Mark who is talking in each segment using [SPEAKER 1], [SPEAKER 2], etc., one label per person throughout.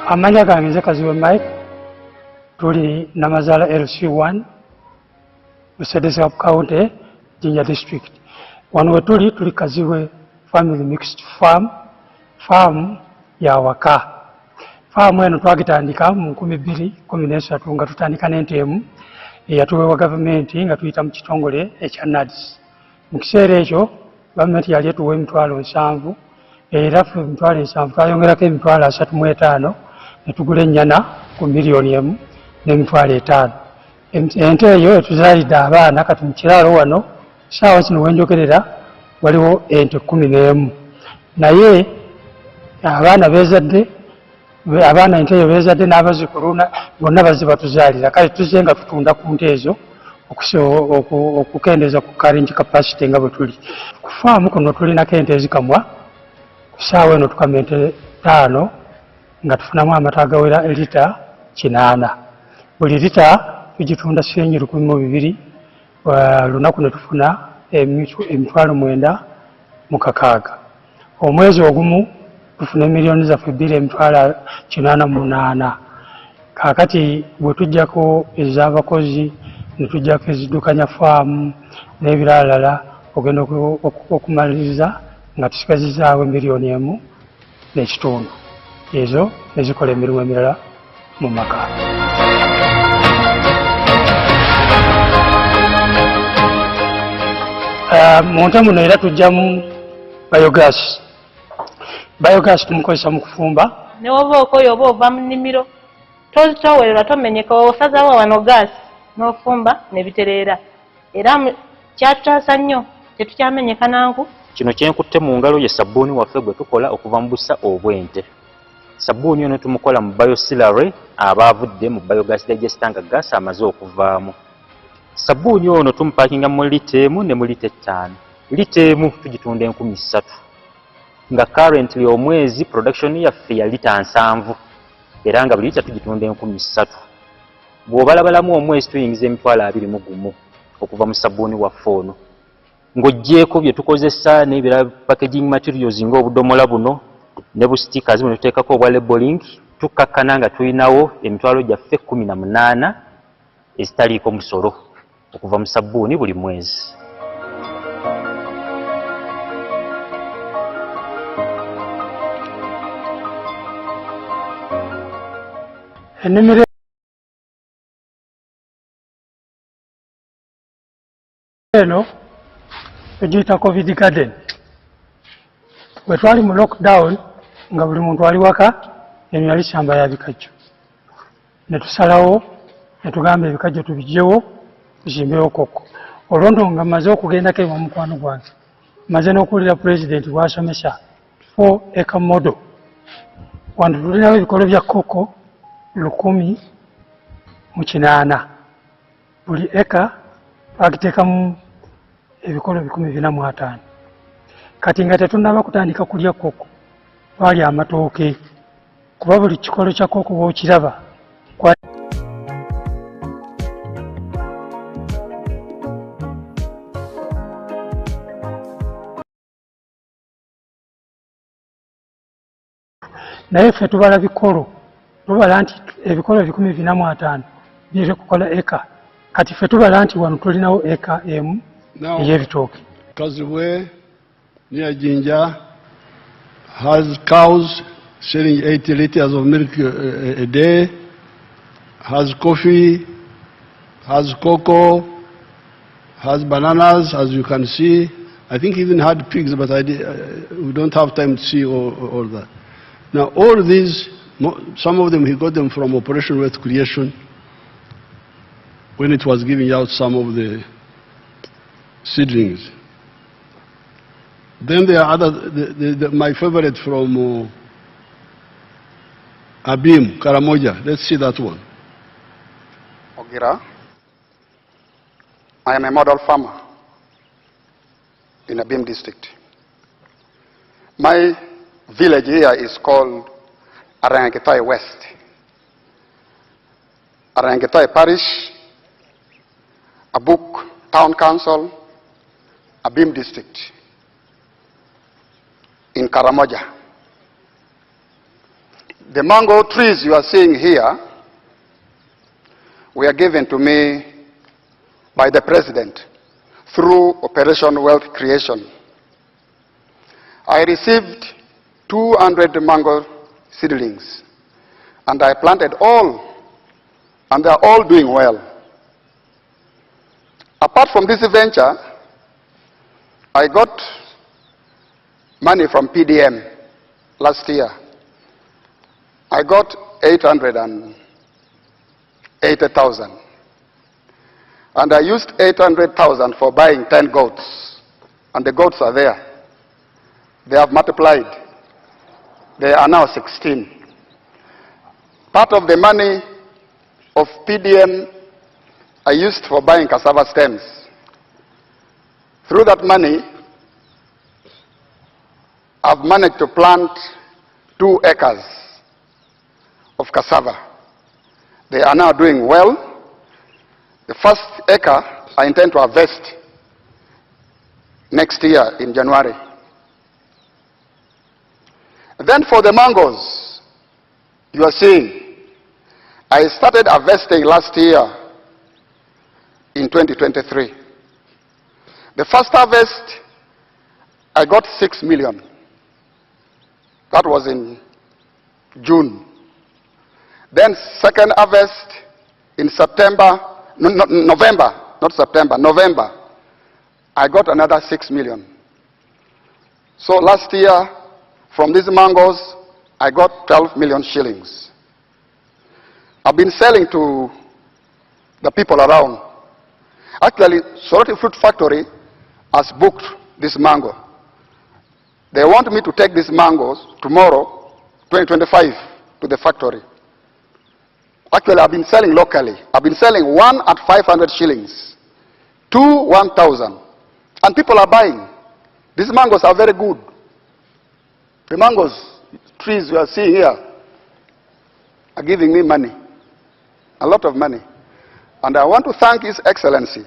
[SPEAKER 1] Amanya gange nze Kaziwe Mike, tuli Namazala LC1 Busede Sub County Jinja District. Wano we tuli Kaziwe Family Mixed Farm ya waka. Farm eno twagitandika mu 2013 nga tutandika n'entemu eyatuweebwa gavumenti nga tuyita mu kitongole ekya NADS. Mu kiseera ekyo gavumenti yali etuwa emitwalo 7 era emitwalo 7 twayongerako emitwalo 35 ne tugula ennyana ku miliyoni 1 n'emitwalo 5. Ente eyo etuzaalidde abaana kati mu kiraalo wano saawa zino wenjogerera waliwo ente 11 naye abaana beezadde abaana ente eyo beezadde n'abazikuluna bonna bazze batuzaalira kale tuzze nga tutunda ku nte ezo okukendeeza ku carrying capacity nga bwe tuli ku faamu kuno tulinako ente ezikamwa ku saawa eno tukamya ente 5 nga tufunamu amata agawera lita 8. Buli lita tugitunda shilingi 1200 lunaku ne tufuna emitwalo 9 mu kakaaga. Omwezi ogumu tufuna miliyoni zaffe 2 emitwalo 88. Kaakati bwe tujjako ez'abakozi ne tujjako ezidukanya faamu n'ebiralala ogenda okumaliriza nga tusigazizaawo miliyoni 1 n'ekitundu. Ezo nezikola emirimu emirala mu maka. Mu nte muno era tujjamu biogas. Biogas tumukozesa mu kufumba.
[SPEAKER 2] Ne woba okoyo oba ova mu nnimiro towerera tomenyeka osazaawo wano gaasi n'ofumba ne bitereera. Era kyatutaasa nnyo tetukyamenyeka nangu.
[SPEAKER 3] Kino kyenkutte mu ngalo ye sabbuuni waffe gwe tukola okuva mu busa obw'ente. Sabbuuni ono tumukola mu biosilary abaavudde mu biogas digester nga gaasi amaze okuvaamu. Sabbuuni ono tumupakinga mu lita 1 ne mu lita 5. Lita 1 tugitunda 3,000 nga currently omwezi production yaffe ya lita 7 era nga buli lita tugitunda 3,000. Bw'obalabalamu omwezi tuyingiza emitwalo 21 okuva mu sabbuuni waffe ono. Ng'oggyeko bye tukozesa n'ebirala packaging materials ng'obudomola buno ne bu stickers buno tuteekako obwa labeling tukkakkana nga tulinawo emitwalo gyaffe 18 ezitaliiko musolo okuva mu sabbuuni buli mwezi.
[SPEAKER 1] Ennimiro eno tugiyita COVID garden. Bwe twali mu lockdown nga buli muntu ali waka eno yali ssamba ya bikajjo. Ne tusalawo ne tugamba ebikajjo tubigyewo tuzimbewo koko. Olwondo nga maze okugendako ewa mukwano gwange maze n'okuwulira pulezidenti bw'asomesa 4 acre model. Wano tulinawo ebikolo bya koko 1,800. Buli eka twagiteekamu ebikolo 450. Kati nga tetunnaba kutandika kulya koko twali amatooke kuba buli kikolo kya koko bw'okiraba naye ffe tubala bikolo tubala nti ebikolo 450 biri kukola eka kati ffe tubala nti wano tulinawo eka emu ey'ebitooke.
[SPEAKER 4] Kaziwe near Jinja has cows selling 80 liters of milk a day, has coffee, has cocoa, has bananas, as you can see. I think even had pigs, but we don't have time to see all that. Now, all these, some of them, he got them from Operation Wealth Creation when it was giving out some of the seedlings. Then there are other, my favorite from Abim, Karamoja. Let's see that one.
[SPEAKER 5] Ogira. I am a model farmer in Abim district. My village here is called Arangetai West. Arangetai Parish, Abuk Town Council, Abim district. In Karamoja. The mango trees you are seeing here were given to me by the President through Operation Wealth Creation. I received 200 mango seedlings, and I planted all, and they are all doing well. Apart from this venture, I got money from PDM last year. I got 880,000. And I used 800,000 for buying 10 goats. And the goats are there. They have multiplied. They are now 16. Part of the money of PDM I used for buying cassava stems. Through that money, I've managed to plant 2 acres of cassava. They are now doing well. The first acre I intend to harvest next year in January. Then for the mangoes, you are seeing, I started harvesting last year in 2023. The first harvest, I got 6 million. That was in June. Then second harvest in November, I got another 6 million. So last year, from these mangoes, I got 12 million shillings. I've been selling to the people around. Actually, Soroti Fruit Factory has booked this mango. They want me to take these mangoes tomorrow, 2025, to the factory. Actually, I've been selling locally. I've been selling 1 at 500 shillings, 2, 1,000. And people are buying. These mangoes are very good. The mangoes, trees you are seeing here, are giving me money. A lot of money. And I want to thank His Excellency,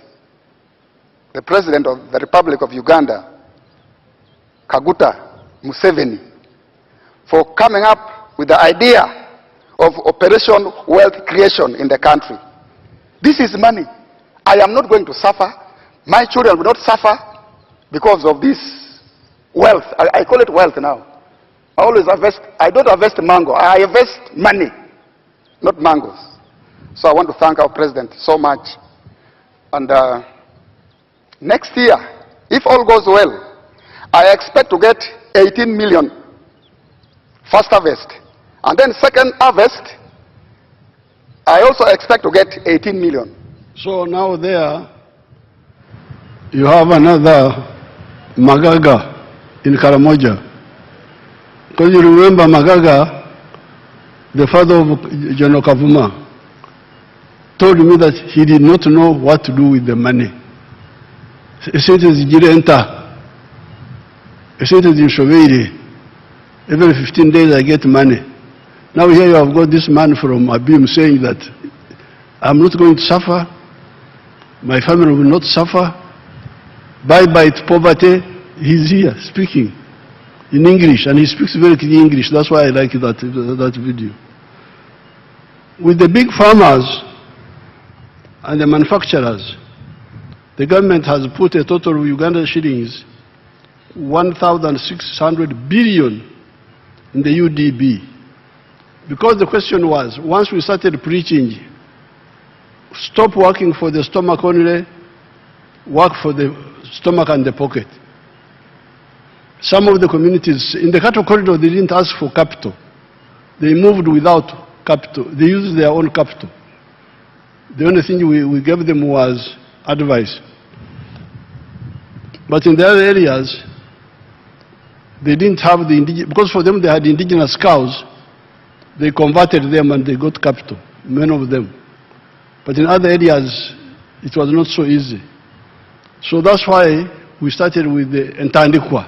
[SPEAKER 5] the President of the Republic of Uganda, Kaguta Museveni, for coming up with the idea of Operation Wealth Creation in the country. This is money. I am not going to suffer. My children will not suffer because of this wealth. I call it wealth now. I always harvest. I don't harvest mango. I harvest money, not mangoes. So I want to thank our President so much. And next year, if all goes well, I expect to get 18 million first harvest. And then second harvest, I also expect to get 18 million.
[SPEAKER 4] So now there, you have another Magaga in Karamoja. Because you remember Magaga, the father of General Kavuma, told me that he did not know what to do with the money. He said to Jirenta, he said to the Shoveri, every 15 days I get money. Now here you have got this man from Abim saying that I'm not going to suffer, my family will not suffer, bye-bye to poverty. He's here speaking in English, and he speaks very clear English. That's why I like that video. With the big farmers and the manufacturers, the government has put a total of Uganda shillings 1,600 billion in the UDB. Because the question was, once we started preaching, stop working for the stomach only, work for the stomach and the pocket. Some of the communities, in the cattle corridor, they didn't ask for capital. They moved without capital. They used their own capital. The only thing we gave them was advice. But in the other areas, they didn't have the indigenous, because for them they had indigenous cows. They converted them and they got capital, many of them. But in other areas, it was not so easy. So that's why we started with the Ntandikwa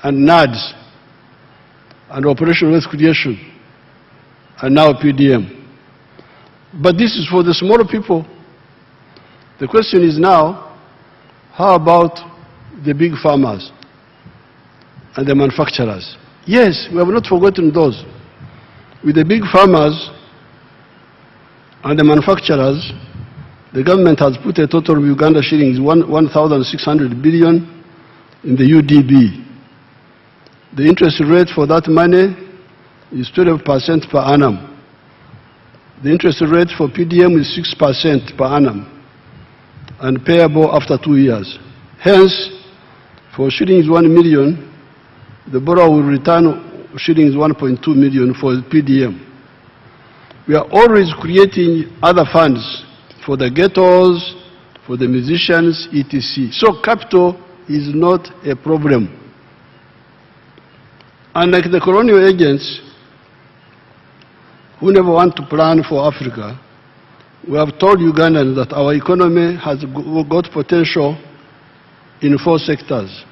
[SPEAKER 4] and NADS and Operation Wealth Creation and now PDM. But this is for the smaller people. The question is now, how about the big farmers and the manufacturers? Yes, we have not forgotten those. With the big farmers and the manufacturers, the government has put a total of Uganda shillings 1,600 billion in the UDB. The interest rate for that money is 12% per annum. The interest rate for PDM is 6% per annum and payable after 2 years. Hence, for shillings 1 million, the borrower will return shillings 1.2 million for PDM. We are always creating other funds for the ghettos, for the musicians, etc. So capital is not a problem. Unlike the colonial agents who never want to plan for Africa, we have told Ugandans that our economy has got potential in 4 sectors.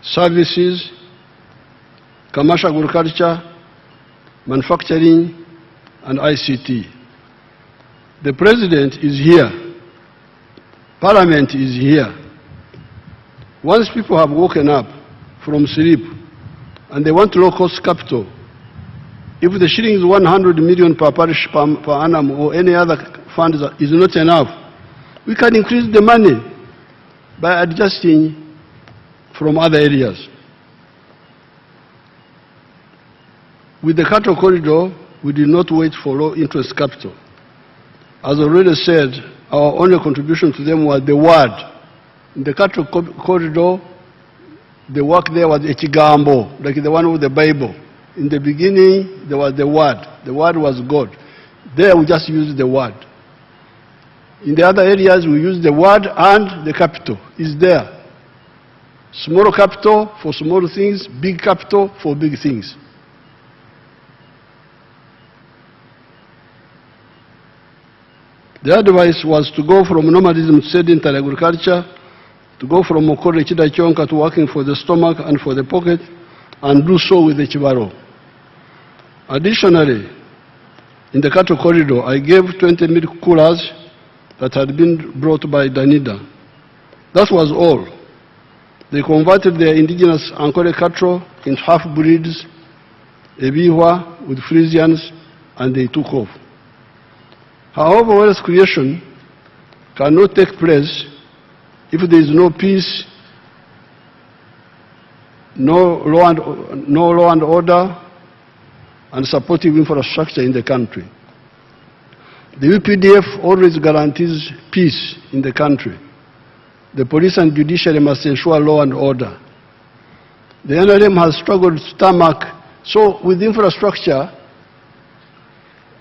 [SPEAKER 4] Services, commercial agriculture, manufacturing, and ICT. The President is here. Parliament is here. Once people have woken up from sleep and they want low-cost capital, if the shillings 100 million per parish per annum or any other fund is not enough, we can increase the money by adjusting from other areas. With the cattle corridor, we did not wait for low-interest capital. As already said, our only contribution to them was the word. In the cattle corridor, the work there was ekigambo, like the one with the Bible. In the beginning, there was the word. The word was God. There we just used the word. In the other areas, we use the word and the capital is there. Small capital for small things, big capital for big things. The advice was to go from nomadism to sedentary agriculture, to go from Mokore Chidachonka to working for the stomach and for the pocket, and do so with the Chibaro. Additionally, in the cattle corridor, I gave 20 milk coolers that had been brought by Danida. That was all. They converted their indigenous Ankole cattle into half-breeds, Ebiwa with Frisians, and they took off. However, wealth creation cannot take place if there is no peace, no law and order, and supportive infrastructure in the country. The UPDF always guarantees peace in the country. The police and judiciary must ensure law and order. The NRM has struggled to tarmac, so with infrastructure,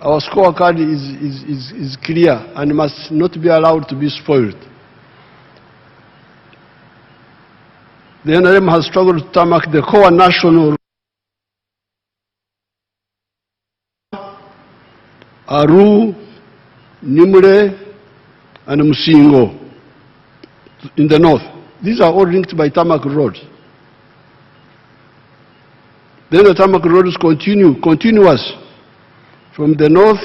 [SPEAKER 4] our scorecard is clear and must not be allowed to be spoiled. The NRM has struggled to tarmac the core national Aru, Nimure, and Musingo in the north. These are all linked by tarmac roads. Then the tarmac roads continuous from the north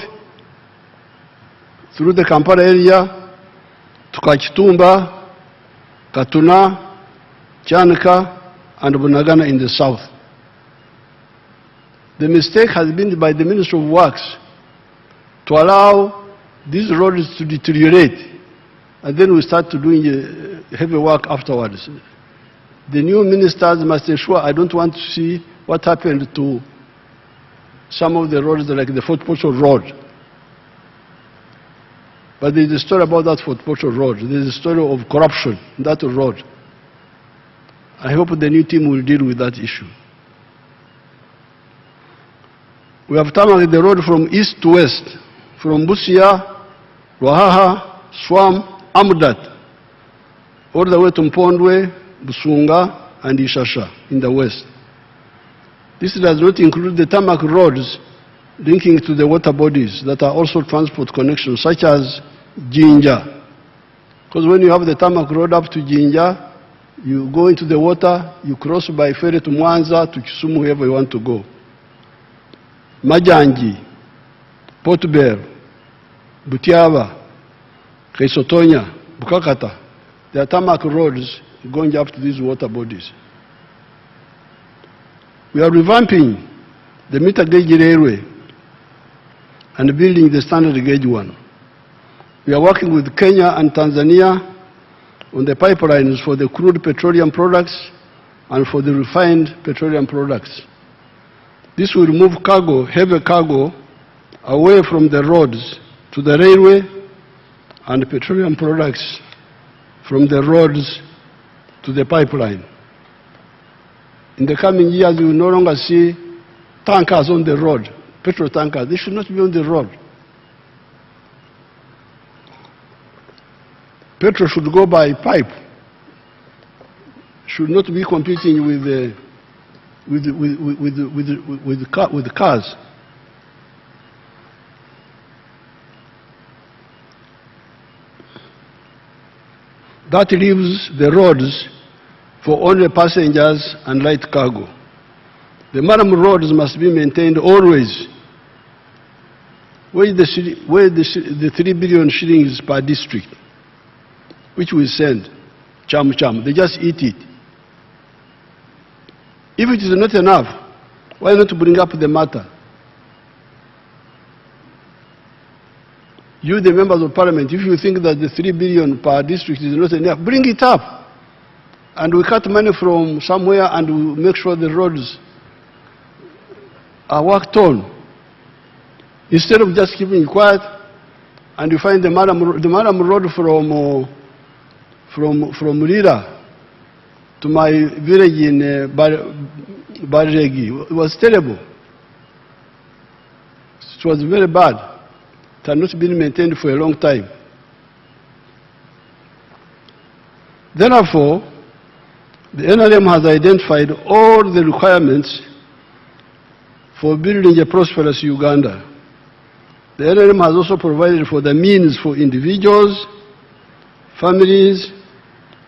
[SPEAKER 4] through the Kampala area to Kachitumba, Katuna, Chanka, and Bunagana in the south. The mistake has been by the Ministry of Works to allow these roads to deteriorate, and then we start to doing heavy work afterwards. The new ministers must ensure, I don't want to see what happened to some of the roads like the Fort Portal Road. But there is a story about that Fort Portal Road. There is a story of corruption in that road. I hope the new team will deal with that issue. We have tarmacked the road from east to west, from Busia, Ruahaha, Swam, Amudat, all the way to Mpondwe, Busunga, and Ishasha in the west. This does not include the tarmac roads linking to the water bodies that are also transport connections, such as Jinja. Because when you have the tarmac road up to Jinja, you go into the water, you cross by ferry to Mwanza, to Kisumu, wherever you want to go. Majanji, Portbel, Butiaba, Kaisotonya, Bukakata, There are tarmac roads going up to these water bodies. We are revamping the meter gauge railway and building the standard gauge one. We are working with Kenya and Tanzania on the pipelines for the crude petroleum products and for the refined petroleum products. This will move cargo, heavy cargo, away from the roads to the railway, and petroleum products from the roads to the pipeline. In the coming years, you will no longer see tankers on the road, petrol tankers. They should not be on the road. Petrol should go by pipe, should not be competing with cars. That leaves the roads for only passengers and light cargo. The Maram roads must be maintained always. Where the 3 billion shillings per district, which we send, cham, they just eat it. If it is not enough, why not bring up the matter? You, the members of parliament, if you think that the 3 billion per district is not enough, bring it up. And we cut money from somewhere and we make sure the roads are worked on. Instead of just keeping quiet, and you find the Maram road from Lira to my village in Barregi. It was terrible. It was very bad. It had not been maintained for a long time. Therefore, the NRM has identified all the requirements for building a prosperous Uganda. The NRM has also provided for the means for individuals, families,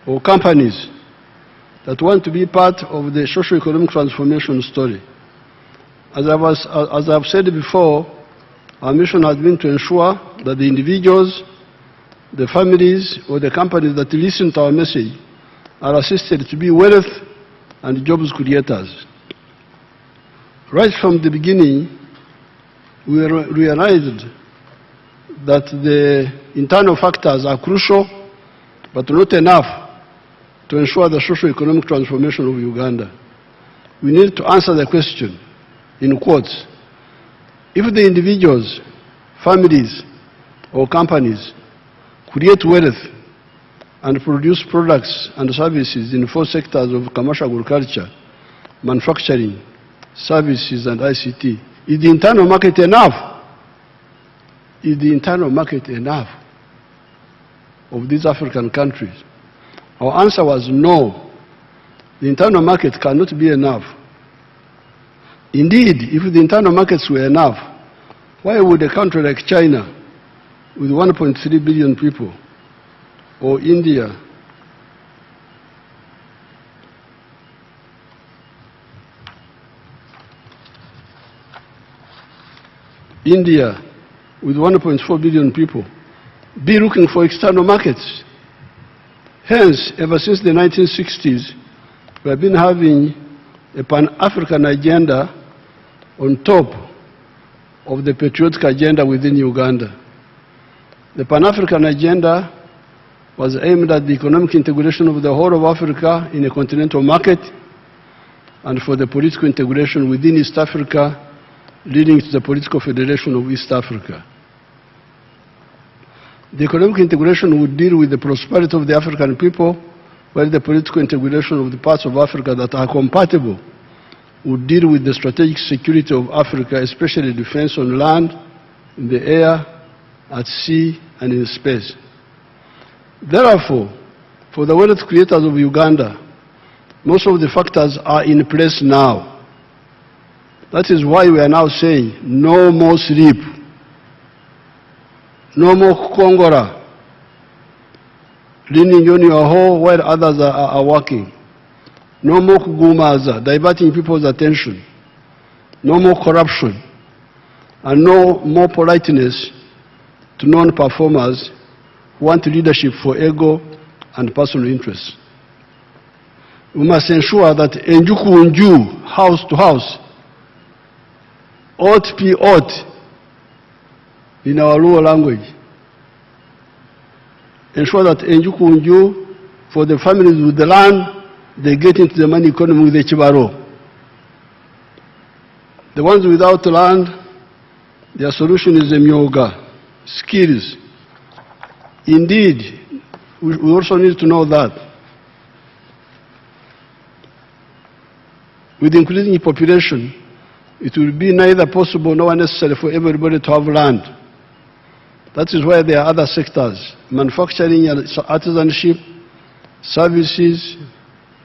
[SPEAKER 4] or companies that want to be part of the socio-economic transformation story. As I've said before, our mission has been to ensure that the individuals, the families, or the companies that listen to our message are assisted to be wealth and jobs creators. Right from the beginning, we realized that the internal factors are crucial, but not enough to ensure the socio-economic transformation of Uganda. We need to answer the question, in quotes, if the individuals, families, or companies create wealth and produce products and services in 4 sectors of commercial agriculture, manufacturing, services, and ICT, is the internal market enough? Is the internal market enough of these African countries? Our answer was no. The internal market cannot be enough. Indeed, if the internal markets were enough, why would a country like China, with 1.3 billion people, or India, with 1.4 billion people, be looking for external markets? Hence, ever since the 1960s, we have been having a Pan-African agenda on top of the patriotic agenda within Uganda. The Pan-African agenda was aimed at the economic integration of the whole of Africa in a continental market and for the political integration within East Africa, leading to the political federation of East Africa. The economic integration would deal with the prosperity of the African people, while the political integration of the parts of Africa that are compatible would deal with the strategic security of Africa, especially defense on land, in the air, at sea, and in space. Therefore, for the wealth creators of Uganda, most of the factors are in place now. That is why we are now saying no more sleep, no more kongora, leaning on your hoe while others are working. No more kugumaza, diverting people's attention. No more corruption. And no more politeness to non-performers who want leadership for ego and personal interests. We must ensure that Enjukunju, house to house, ought be ought in our Luo language. Ensure that Enjukunju, for the families with the land, they get into the money economy with the Chibaro. The ones without land, their solution is the Myoga, skills. Indeed, we also need to know that with increasing population, it will be neither possible nor necessary for everybody to have land. That is why there are other sectors, manufacturing, artisanship, services,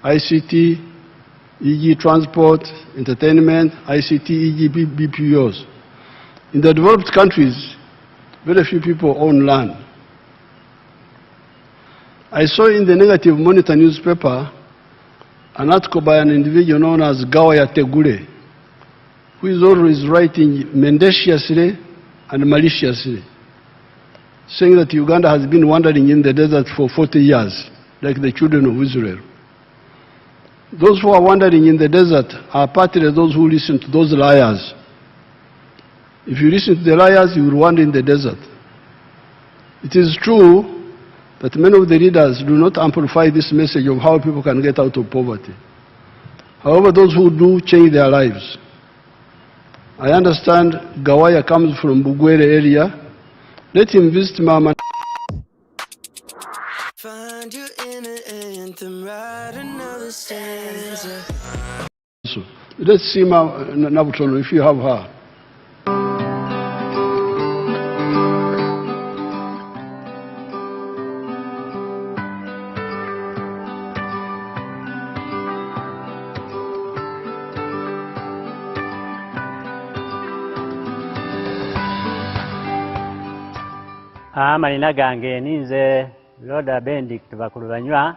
[SPEAKER 4] ICT, e.g. transport, entertainment, ICT, e.g. BPOs. In the developed countries, very few people own land. I saw in the Negative Monitor newspaper an article by an individual known as Gawaya Tegule, who is always writing mendaciously and maliciously, saying that Uganda has been wandering in the desert for 40 years, like the children of Israel. Those who are wandering in the desert are partly those who listen to those liars. If you listen to the liars, you will wander in the desert. It is true that many of the leaders do not amplify this message of how people can get out of poverty. However, those who do change their lives. I understand Gawaya comes from Bugwere area. Let him visit Mama.
[SPEAKER 6] Find you in an anthem, write another stanza.
[SPEAKER 4] So, let's see Nabutono if you have her.
[SPEAKER 7] Amalina gange ninze Loda Benedict Bakulubanywa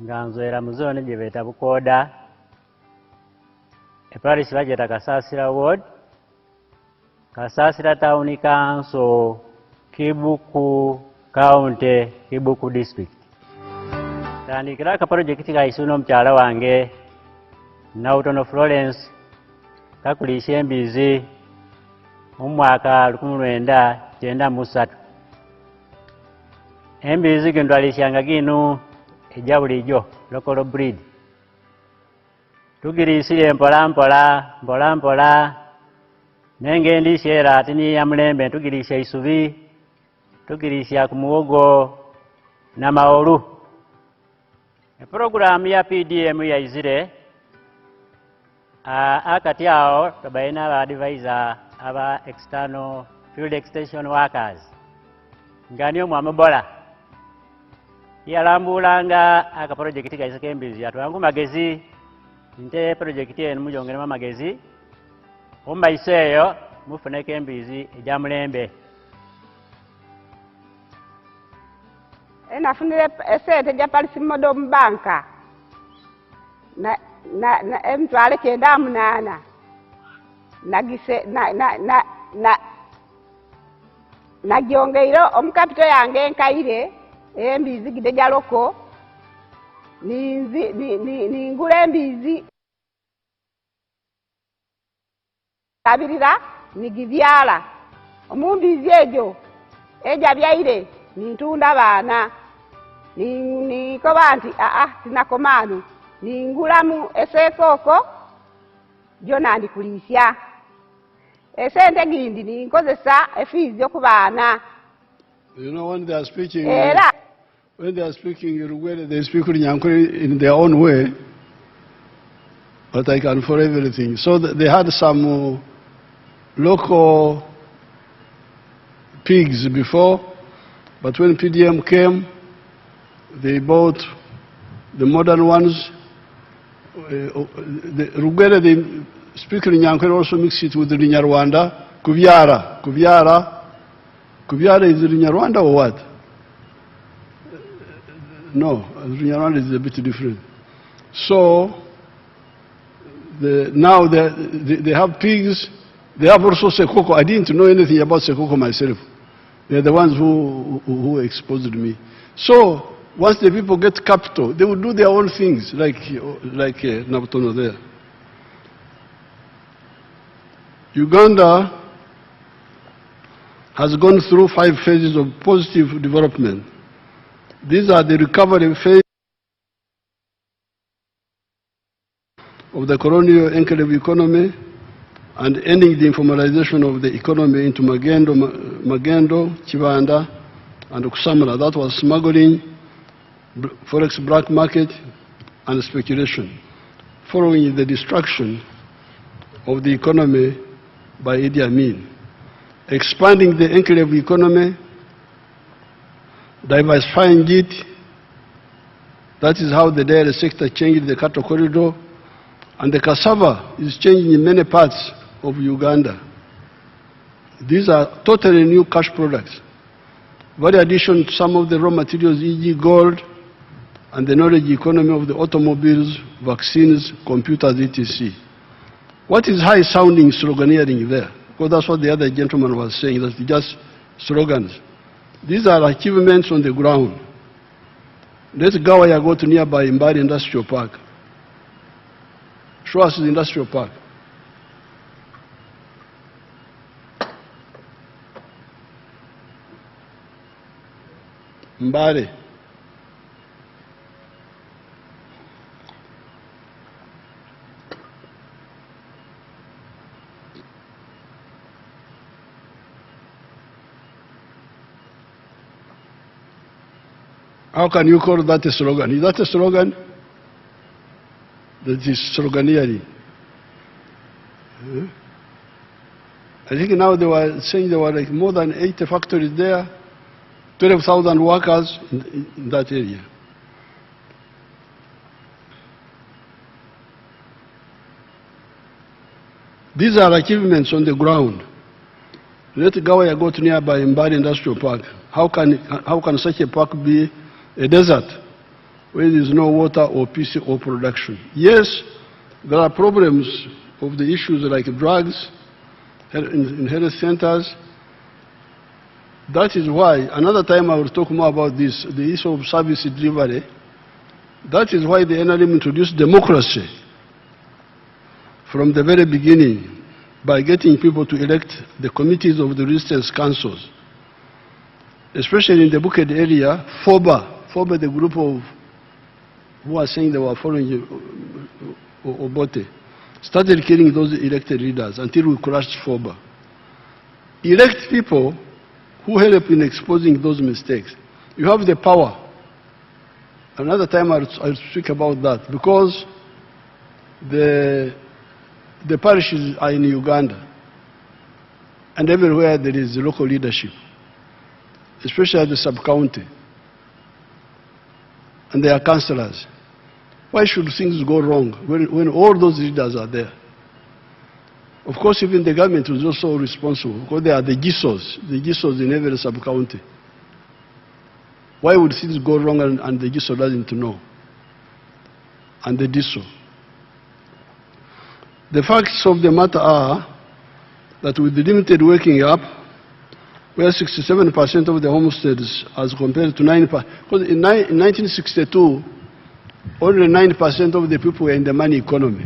[SPEAKER 7] nga nzwera mu zone gye beeta Bukoda Parish bageta Kasasira Ward Kasasira Town Council Kibuku County Kibuku District. Tandikira ka project ga isuno mkyala wange Nautono Florence kakulisha embizi mu mwaka 1993. Embizi gino twalishanga gino ejja bulijjo local breed. Tugirisire mpola mpola nenge ndishera ati ni ya mulembe tugirisha isubi tugirisha ku muwogo na maolu. Program ya PDM ya izire akati awo tabaina ba advisor aba external field extension workers ngani omwamubola yalambulanga aka project ga isake embizi atwangu magezi nte project eno mujongera magezi omaiseyo mufuneke embizi eja mulembe.
[SPEAKER 8] Nafunire esente ja Parisimodo mbanka na M12 kenda munana nagise nagyongeiro omukapito yange nkaire embizi gide jaloko ni ngule embizi kabirira nigivyala omumbizi ejo eja byaire nintunda bana ni kobanti tinakomanu ningulamu esekoko jona ndikulisya esente gindi ninkozesa efizi okubana.
[SPEAKER 4] You know, when they are speaking Rugwele, they speak Nyankore in their own way, but I can for everything. So they had some local pigs before, but when PDM came, they bought the modern ones. The Rugwele, they speak Nyankore, also mix it with the Nyarwanda. Kuvyara is Nyarwanda or what? No, Nyarwanda is a bit different. So now they have pigs. They have also Sekoko. I didn't know anything about Sekoko myself. They're the ones who exposed me. So once the people get capital, they will do their own things, like Nabutono there. Uganda has gone through 5 phases of positive development. These are the recovery phase of the colonial enclave economy and ending the informalization of the economy into Magendo, Chibanda, and Kusamala. That was smuggling, forex black market, and speculation, following the destruction of the economy by Idi Amin. Expanding the enclave economy, diversifying it. That is how the dairy sector changed the cattle corridor. And the cassava is changing in many parts of Uganda. These are totally new cash products. Very addition to some of the raw materials, e.g. gold, and the knowledge economy of the automobiles, vaccines, computers, etc. What is high-sounding sloganeering there? Because that's what the other gentleman was saying, that's just slogans. These are achievements on the ground. Let's go to nearby Mbari Industrial Park. Show us the industrial park. Mbari. How can you call that a slogan? Is that a slogan? That is sloganeering. I think now they were saying there were like more than 80 factories there, 12,000 workers in that area. These are achievements on the ground. Let Gawaya go to nearby Mbari Industrial Park. How can such a park be a desert where there is no water or peace or production? Yes, there are problems of the issues like drugs in health centers. That is why, another time I will talk more about this, the issue of service delivery. That is why the NRM introduced democracy from the very beginning by getting people to elect the committees of the resistance councils. Especially in the Buked area, FOBA, the group of who are saying they were following Obote, started killing those elected leaders until we crushed FOBA. Elect people who help in exposing those mistakes. You have the power. Another time I'll speak about that, because the parishes are in Uganda, and everywhere there is local leadership, especially at the sub-county, and there are councillors. Why should things go wrong when all those leaders are there? Of course, even the government is also responsible, because they are the GISOs in every sub-county. Why would things go wrong and the GISO doesn't know? And the DISO. The facts of the matter are that with the limited waking up, where 67% of the homesteads as compared to 9%, because in 1962, only 9% of the people were in the money economy.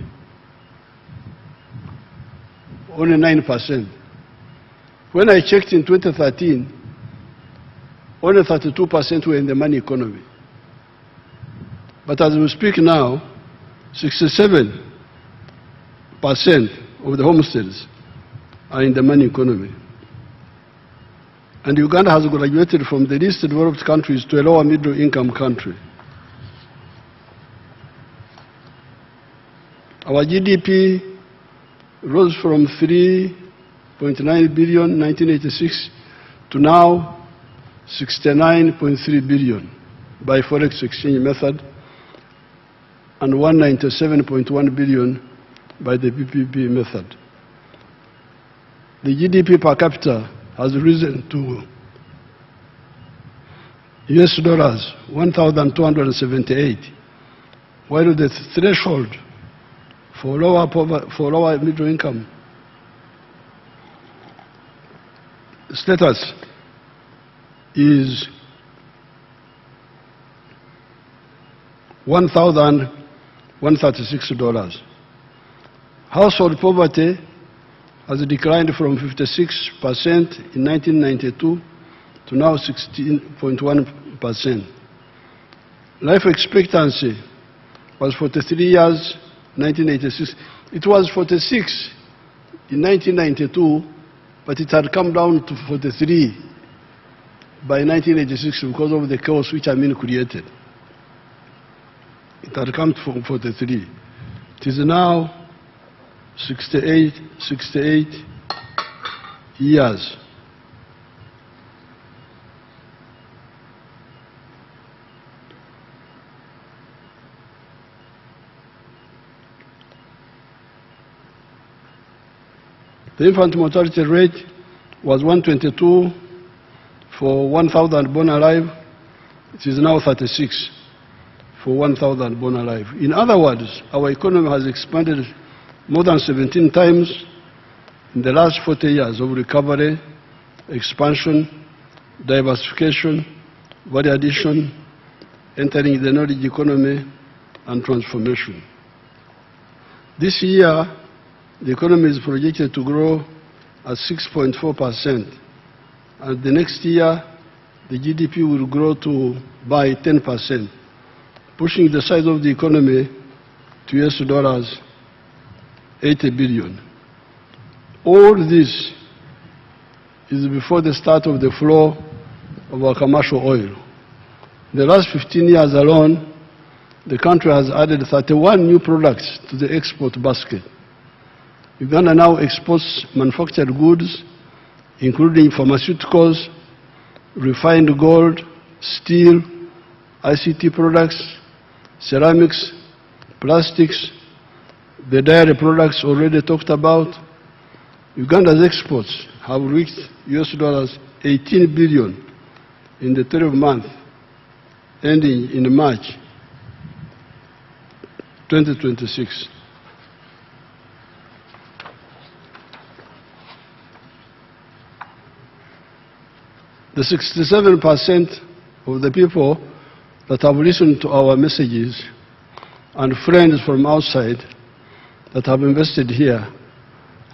[SPEAKER 4] Only 9%. When I checked in 2013, only 32% were in the money economy. But as we speak now, 67% of the homesteads are in the money economy. And Uganda has graduated from the least developed countries to a lower middle income country. Our GDP rose from 3.9 billion in 1986 to now 69.3 billion by forex exchange method, and 197.1 billion by the PPP method. The GDP per capita has risen to US dollars 1,278, while the threshold for lower middle income status is $1,136. Household poverty has declined from 56% in 1992 to now 16.1%. Life expectancy was 43 years in 1986. It was 46 in 1992, but it had come down to 43 by 1986 because of the chaos which Amin created. It had come from 43. It is now 68 years. The infant mortality rate was 122 for 1,000 born alive. It is now 36 for 1,000 born alive. In other words, our economy has expanded more than 17 times in the last 40 years of recovery, expansion, diversification, value addition, entering the knowledge economy, and transformation. This year, the economy is projected to grow at 6.4%, and the next year, the GDP will grow by 10%, pushing the size of the economy to US$ 80 billion. All this is before the start of the flow of our commercial oil. In the last 15 years alone, the country has added 31 new products to the export basket. Uganda now exports manufactured goods, including pharmaceuticals, refined gold, steel, ICT products, ceramics, plastics, the dairy products already talked about. Uganda's exports have reached US$ 18 billion in the 12 months ending in March 2026. The 67% of the people that have listened to our messages and friends from outside that have invested here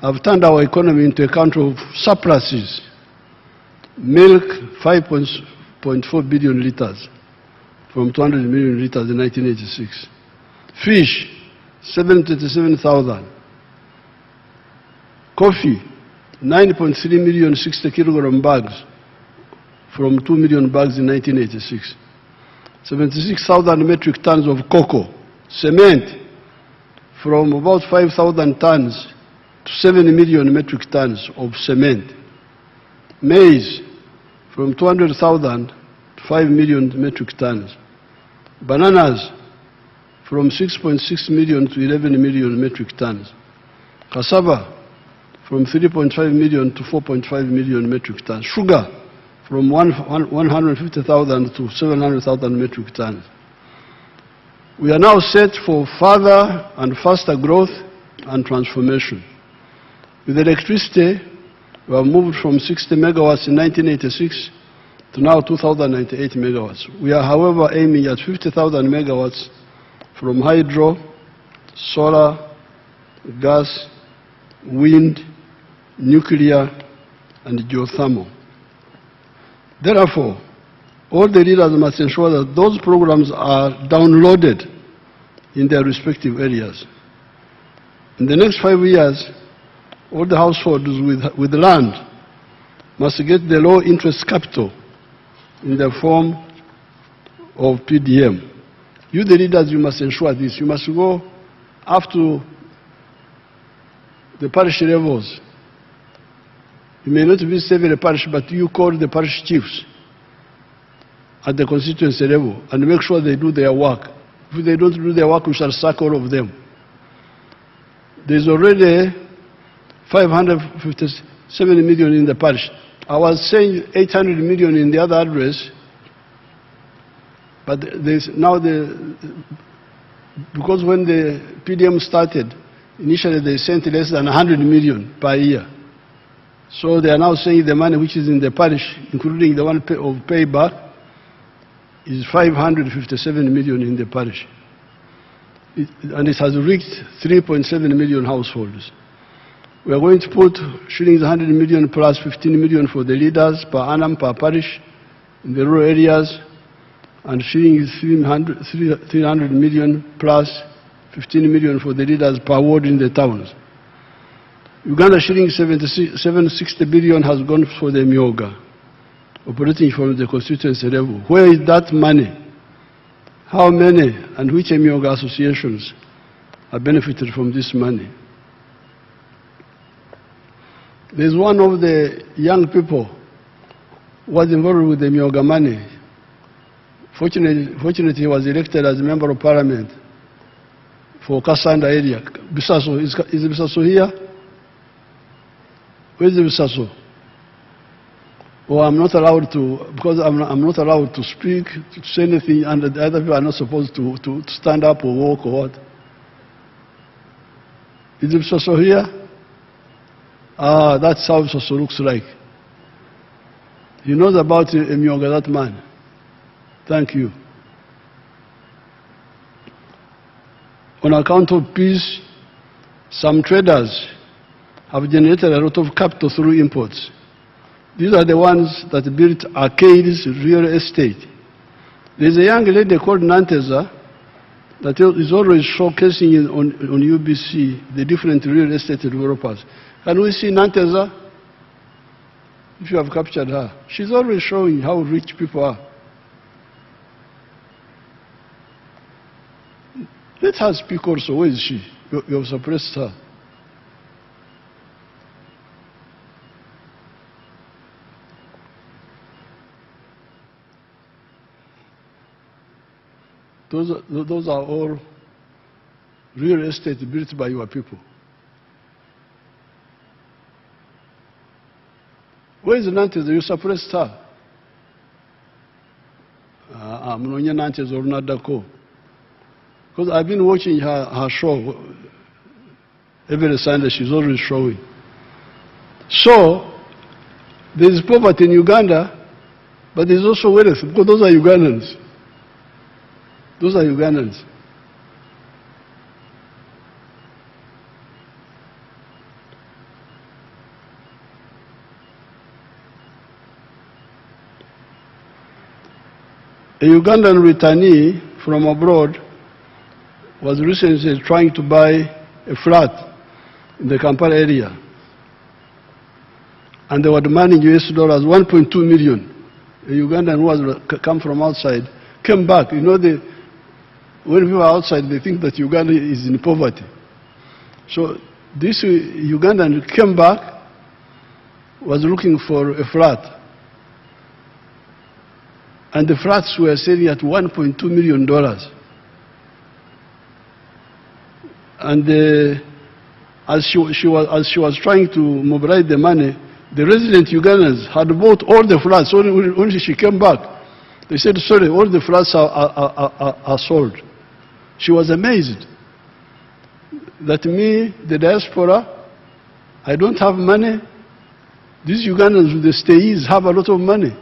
[SPEAKER 4] have turned our economy into a country of surpluses. Milk, 5.4 billion liters from 200 million liters in 1986. Fish, 727,000. Coffee, 9.3 million 60 kilogram bags from 2 million bags in 1986. 76,000 metric tons of cocoa. Cement, from about 5,000 tons to 7 million metric tons of cement. Maize, from 200,000 to 5 million metric tons. Bananas, from 6.6 million to 11 million metric tons. Cassava, from 3.5 million to 4.5 million metric tons. Sugar, from 150,000 to 700,000 metric tons. We are now set for further and faster growth and transformation. With electricity, we have moved from 60 megawatts in 1986 to now 2,098 megawatts. We are, however, aiming at 50,000 megawatts from hydro, solar, gas, wind, nuclear, and geothermal. Therefore, all the leaders must ensure that those programs are downloaded in their respective areas. In the next 5 years, all the households with land must get the low interest capital in the form of PDM. You, the leaders, you must ensure this. You must go up to the parish levels. You may not visit every parish, but you call the parish chiefs at the constituency level and make sure they do their work. If they don't do their work, we shall sack all of them. There's already 557 million in the parish. I was saying 800 million in the other address, but there's now because when the PDM started, initially they sent less than 100 million per year. So they are now saying the money which is in the parish, including the one of payback, is 557 million in the parish. and it has reached 3.7 million households. We are going to put shillings 100 million plus 15 million for the leaders per annum per parish in the rural areas, and shillings 300 million plus 15 million for the leaders per ward in the towns. Uganda shillings 760 billion has gone for the Myoga, operating from the constituency level. Where is that money? How many and which Myoga associations are benefited from this money? There's one of the young people who was involved with the Myoga money. Fortunately, he was elected as a member of parliament for Kasanda area. Bisaso, is Bisaso here? Where's the Bisaso? Oh, I'm not allowed to, because I'm not allowed to speak, to say anything, and the other people are not supposed to stand up or walk or what. Is the Bisaso here? Ah, that's how Bisaso looks like. He knows about Myoga, that man. Thank you. On account of peace, some traders have generated a lot of capital through imports. These are the ones that built Arcade's real estate. There's a young lady called Nanteza that is always showcasing on UBC the different real estate developers. Can we see Nanteza? If you have captured her. She's always showing how rich people are. Let her speak also. Where is she? You have suppressed her. Those are all real estate built by your people. Where is Nantes? You suppressed her. I'm not Nantes or Nadako. Because I've been watching her show every Sunday. She's always showing. So, there is poverty in Uganda, but there's also wealth, because those are Ugandans. Those are Ugandans. A Ugandan returnee from abroad was recently trying to buy a flat in the Kampala area. And they were demanding US dollars 1.2 million. A Ugandan who has come from outside came back. You know, when people are outside, they think that Uganda is in poverty. So this Ugandan came back, was looking for a flat. And the flats were selling at $1.2 million. And as she was trying to mobilize the money, the resident Ugandans had bought all the flats. So when she came back, they said, sorry, all the flats are sold. She was amazed that me, the diaspora, I don't have money. These Ugandans with the stayees have a lot of money.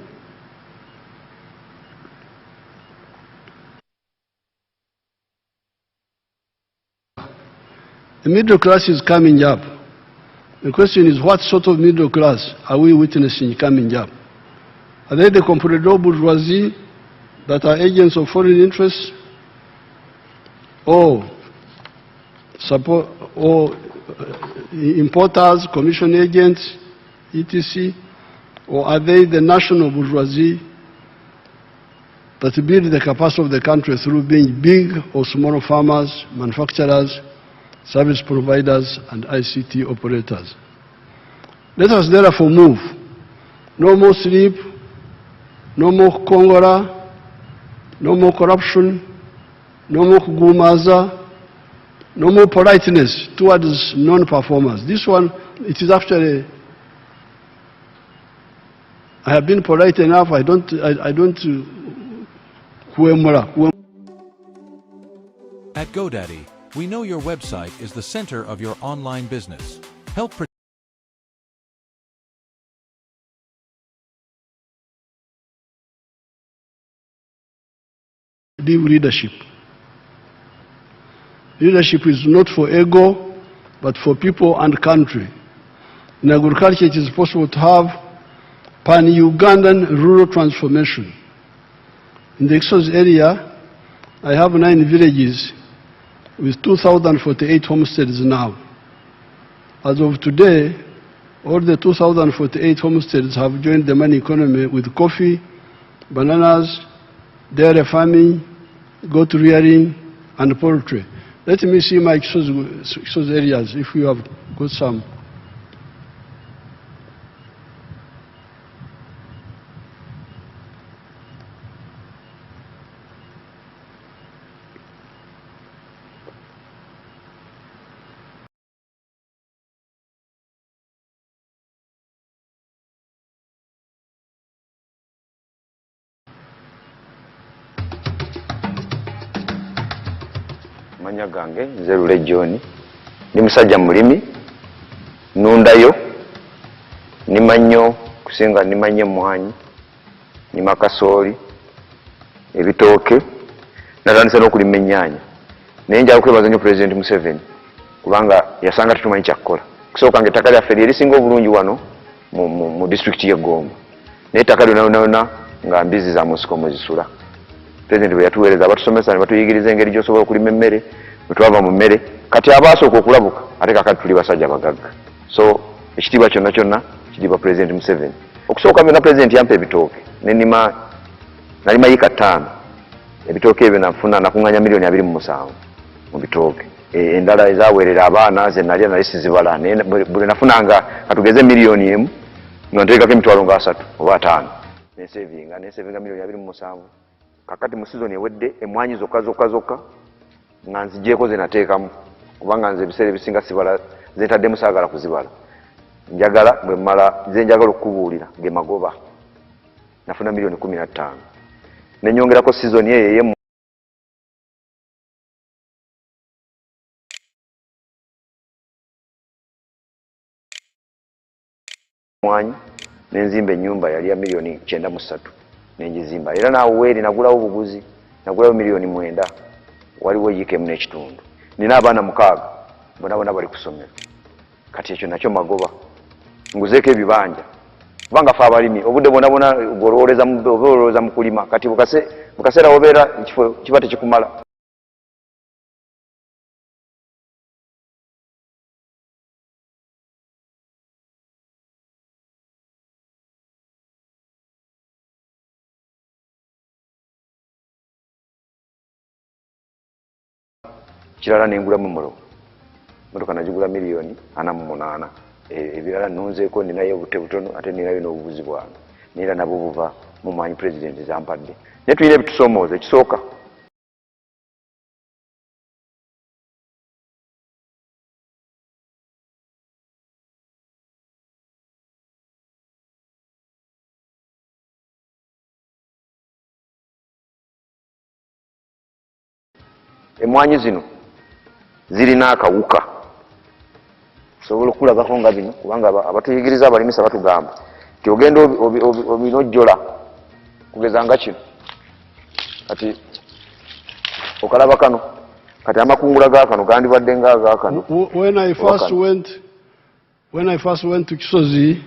[SPEAKER 4] The middle class is coming up. The question is, what sort of middle class are we witnessing coming up? Are they the comprador bourgeoisie that are agents of foreign interests? Or importers, commission agents, etc.? Or are they the national bourgeoisie that build the capacity of the country through being big or small farmers, manufacturers, service providers, and ICT operators? Let us therefore move. No more sleep, no more Kongora, no more corruption, no more kugumaza, no more politeness towards non-performers. This one, it is actually, I have been polite enough, I don't kuemura.
[SPEAKER 9] At GoDaddy, we know your website is the center of your online business. Help
[SPEAKER 4] leadership. Leadership is not for ego, but for people and country. In agriculture, it is possible to have pan-Ugandan rural transformation. In the Ixos area, I have 9 villages with 2,048 homesteads now. As of today, all the 2,048 homesteads have joined the money economy with coffee, bananas, dairy farming, goat rearing, and poultry. Let me see my Ixos areas, if you have got some.
[SPEAKER 10] Manya gange Nzerule John ni musajja mulimi nundayo nimanyo kusinga nimanye mwanyi ni makasoli ebitooke natandise n'okulima ennyaanya naye njala kwebaza nnyo President Museveni kubanga yasanga tetumanyi kyakkola kusooka nga ettaka lyaffe lyerisinga obulungi wano mu district y'e Gomba naye ettaka lyonna nga mbizi za musiko muzisula. President bwe yatuweereza abatusomesa ne batuyigiriza engeri gy'osobola okulima emmere bwe twava mu mmere kati abasooka okulabuka ate kakati tuli basajja bagagga. So ekitiibwa kyonna kyonna kiriibwa President Museveni. Okusooka byonna President yampa ebitooke nalima yiika 5 ebitooke ebyo nakuŋŋanya miliyoni 27 mu bitooke. Endala ezaweerera abaana ze nalya nali sizibala naye bwe nafunanga katugeze miliyoni 1 nga nteekako emitwalo nga 3 oba 5 nesevinga miliyoni 27. Kakati mu season ewedde emwanyi zokka nga nzigyeko ze nateekamu kubanga nze ebiseera ebisinga sibala zentaddemu saagala kuzibala. Njagala bwe mmala ze njagala okukubuulira ge magoba nafuna miliyoni 15 nenyongerako season eyo mwanyi nenzimba ennyumba yali ya miliyoni 93 nenjizimba era naawe weeri nagulawo buguzi nagulawo miliyoni 9 waliwo yiika 1.5. Nina abaana 6 bonna bali ku ssomero kati ekyo nakyo magoba nguzeeko ebibanja kubanga fe abalimi obudde bwonna olowooza mu kulima kati mu kaseera wobeera ekifo kiba tekikumala. Kirala nengulamu motoka nagigula miliyoni 48. Ebirala nunzeeko ninayo obute butono ate ninayo n'obuvuzi bwange neera nabo buva mu maanyi President zampadde. Naye tulina ebitusomooza. Ekisooka emwanyi zino zirina akawuka sobola okulabako nga bino kubanga abatuyigiriza abalimisa batugamba ti ogenda obinojjola kugeza nga kino kati okalaba kano kati amakungula ga kano gandibadde nga aga kano.
[SPEAKER 4] When I first went to Kisozi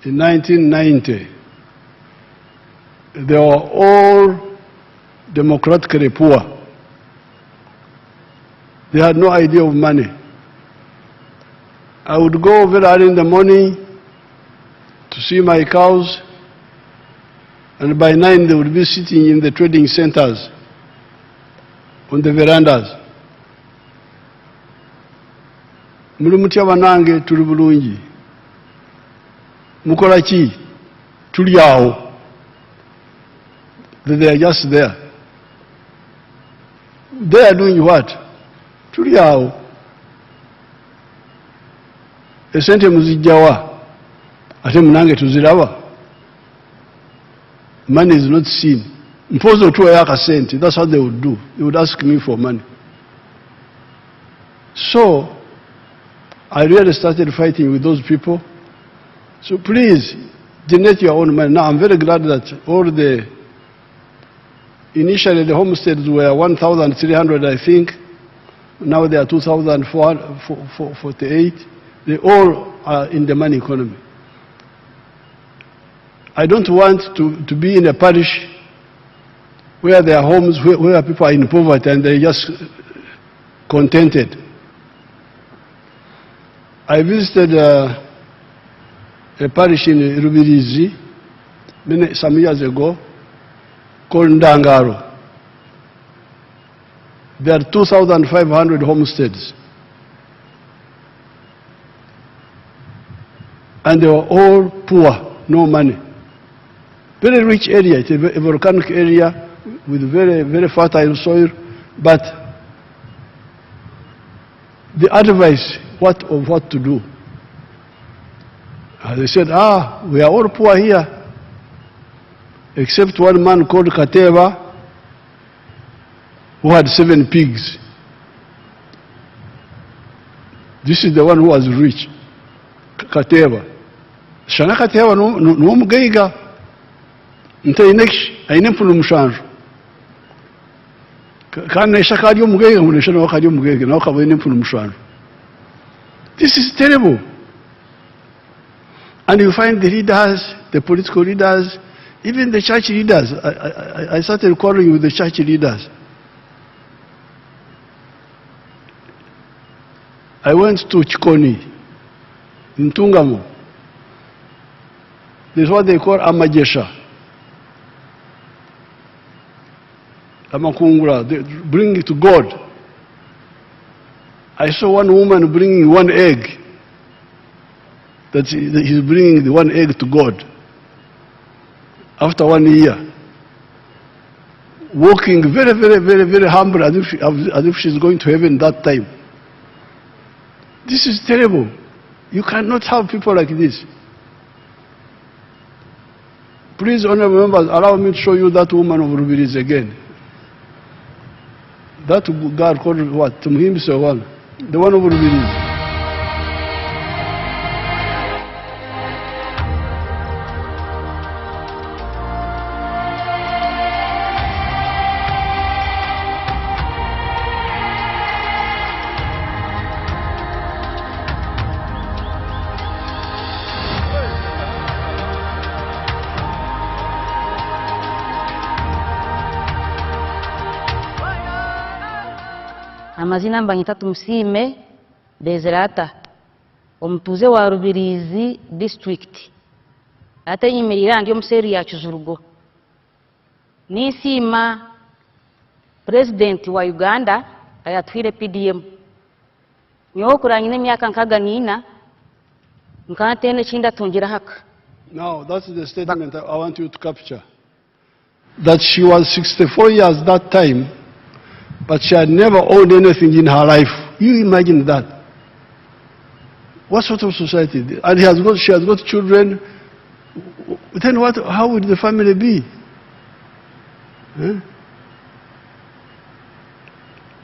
[SPEAKER 4] in 1990, they were all democratically poor. They had no idea of money. I would go very early in the morning to see my cows, and by 9 they would be sitting in the trading centers on the verandas. Muli mutya banange tuli bulungi. Mukola ki? Tuli awo. They are just there. They are doing what? Tuli awo. Esente muzijjawa ate munange tuziraba. Money is not seen. Mpozo otuwayo akasente. That's what they would do. They would ask me for money. So I really started fighting with those people. So please generate your own money. Now I'm very glad that initially the homesteads were 1,300, I think. Now they are 2,448. They all are in the money economy. I don't want to be in a parish where there are homes where people are in poverty and they're just contented. I visited a parish in Rubirizi some years ago called Ndangaro. There are 2,500 homesteads. And they were all poor, no money. Very rich area, it's a volcanic area with very, very fertile soil, but the advice of what to do. They said, we are all poor here, except one man called Kateva, who had 7 pigs. This is the one who was rich, Kateva. Shana Kateva no mugeiga. Nte inesh ainempulu mshanju. Kana shakari mugeiga muleshana wakari mugeiga na wakaba ainempulu mshanju. This is terrible. And you find the leaders, the political leaders, even the church leaders. I started quarreling with the church leaders. I went to Chikoni, in Tungamo. This is what they call Amajesha. Amakungura, they bring it to God. I saw one woman bringing 1 egg. That he's bringing the 1 egg to God. After 1 year. Walking very, very, very, very humble as if she's going to heaven that time. This is terrible. You cannot have people like this. Please, honorable members, allow me to show you that woman of Rubirizi again. That girl called what? Tumhim Sewal. The one of Rubirizi.
[SPEAKER 11] Amazina mbanyita Tumusime Dezerata omutuze wa Rubirizi district ate nyimirira ndi omuseri ya Kizurugo nisima president wa Uganda ayatwire PDM nyo kurangine myaka nkaga nina nkatene chinda tungira haka.
[SPEAKER 4] Now that's the statement I want you to capture, that she was 64 years that time, but she had never owned anything in her life. You imagine that. What sort of society? And she has got children. Then what? How would the family be? Huh?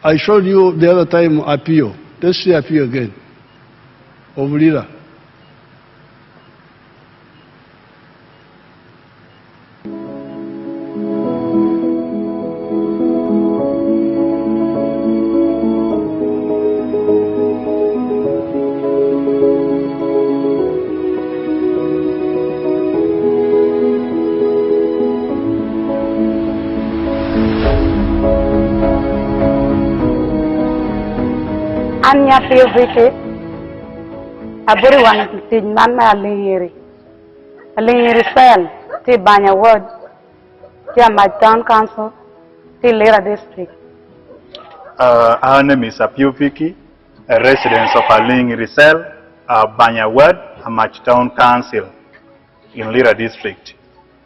[SPEAKER 4] I showed you the other time Apio. Let's see Apio again. Ovulira.
[SPEAKER 8] Anya Pivike, Aburi one to Nana Alingiri. Alingiri Cell, T Banya Ward, T my town council, T Lira district.
[SPEAKER 12] Our name is Apio Viki, a resident of Alingiri Cell, Banya Ward, Amach Town Council in Lira district.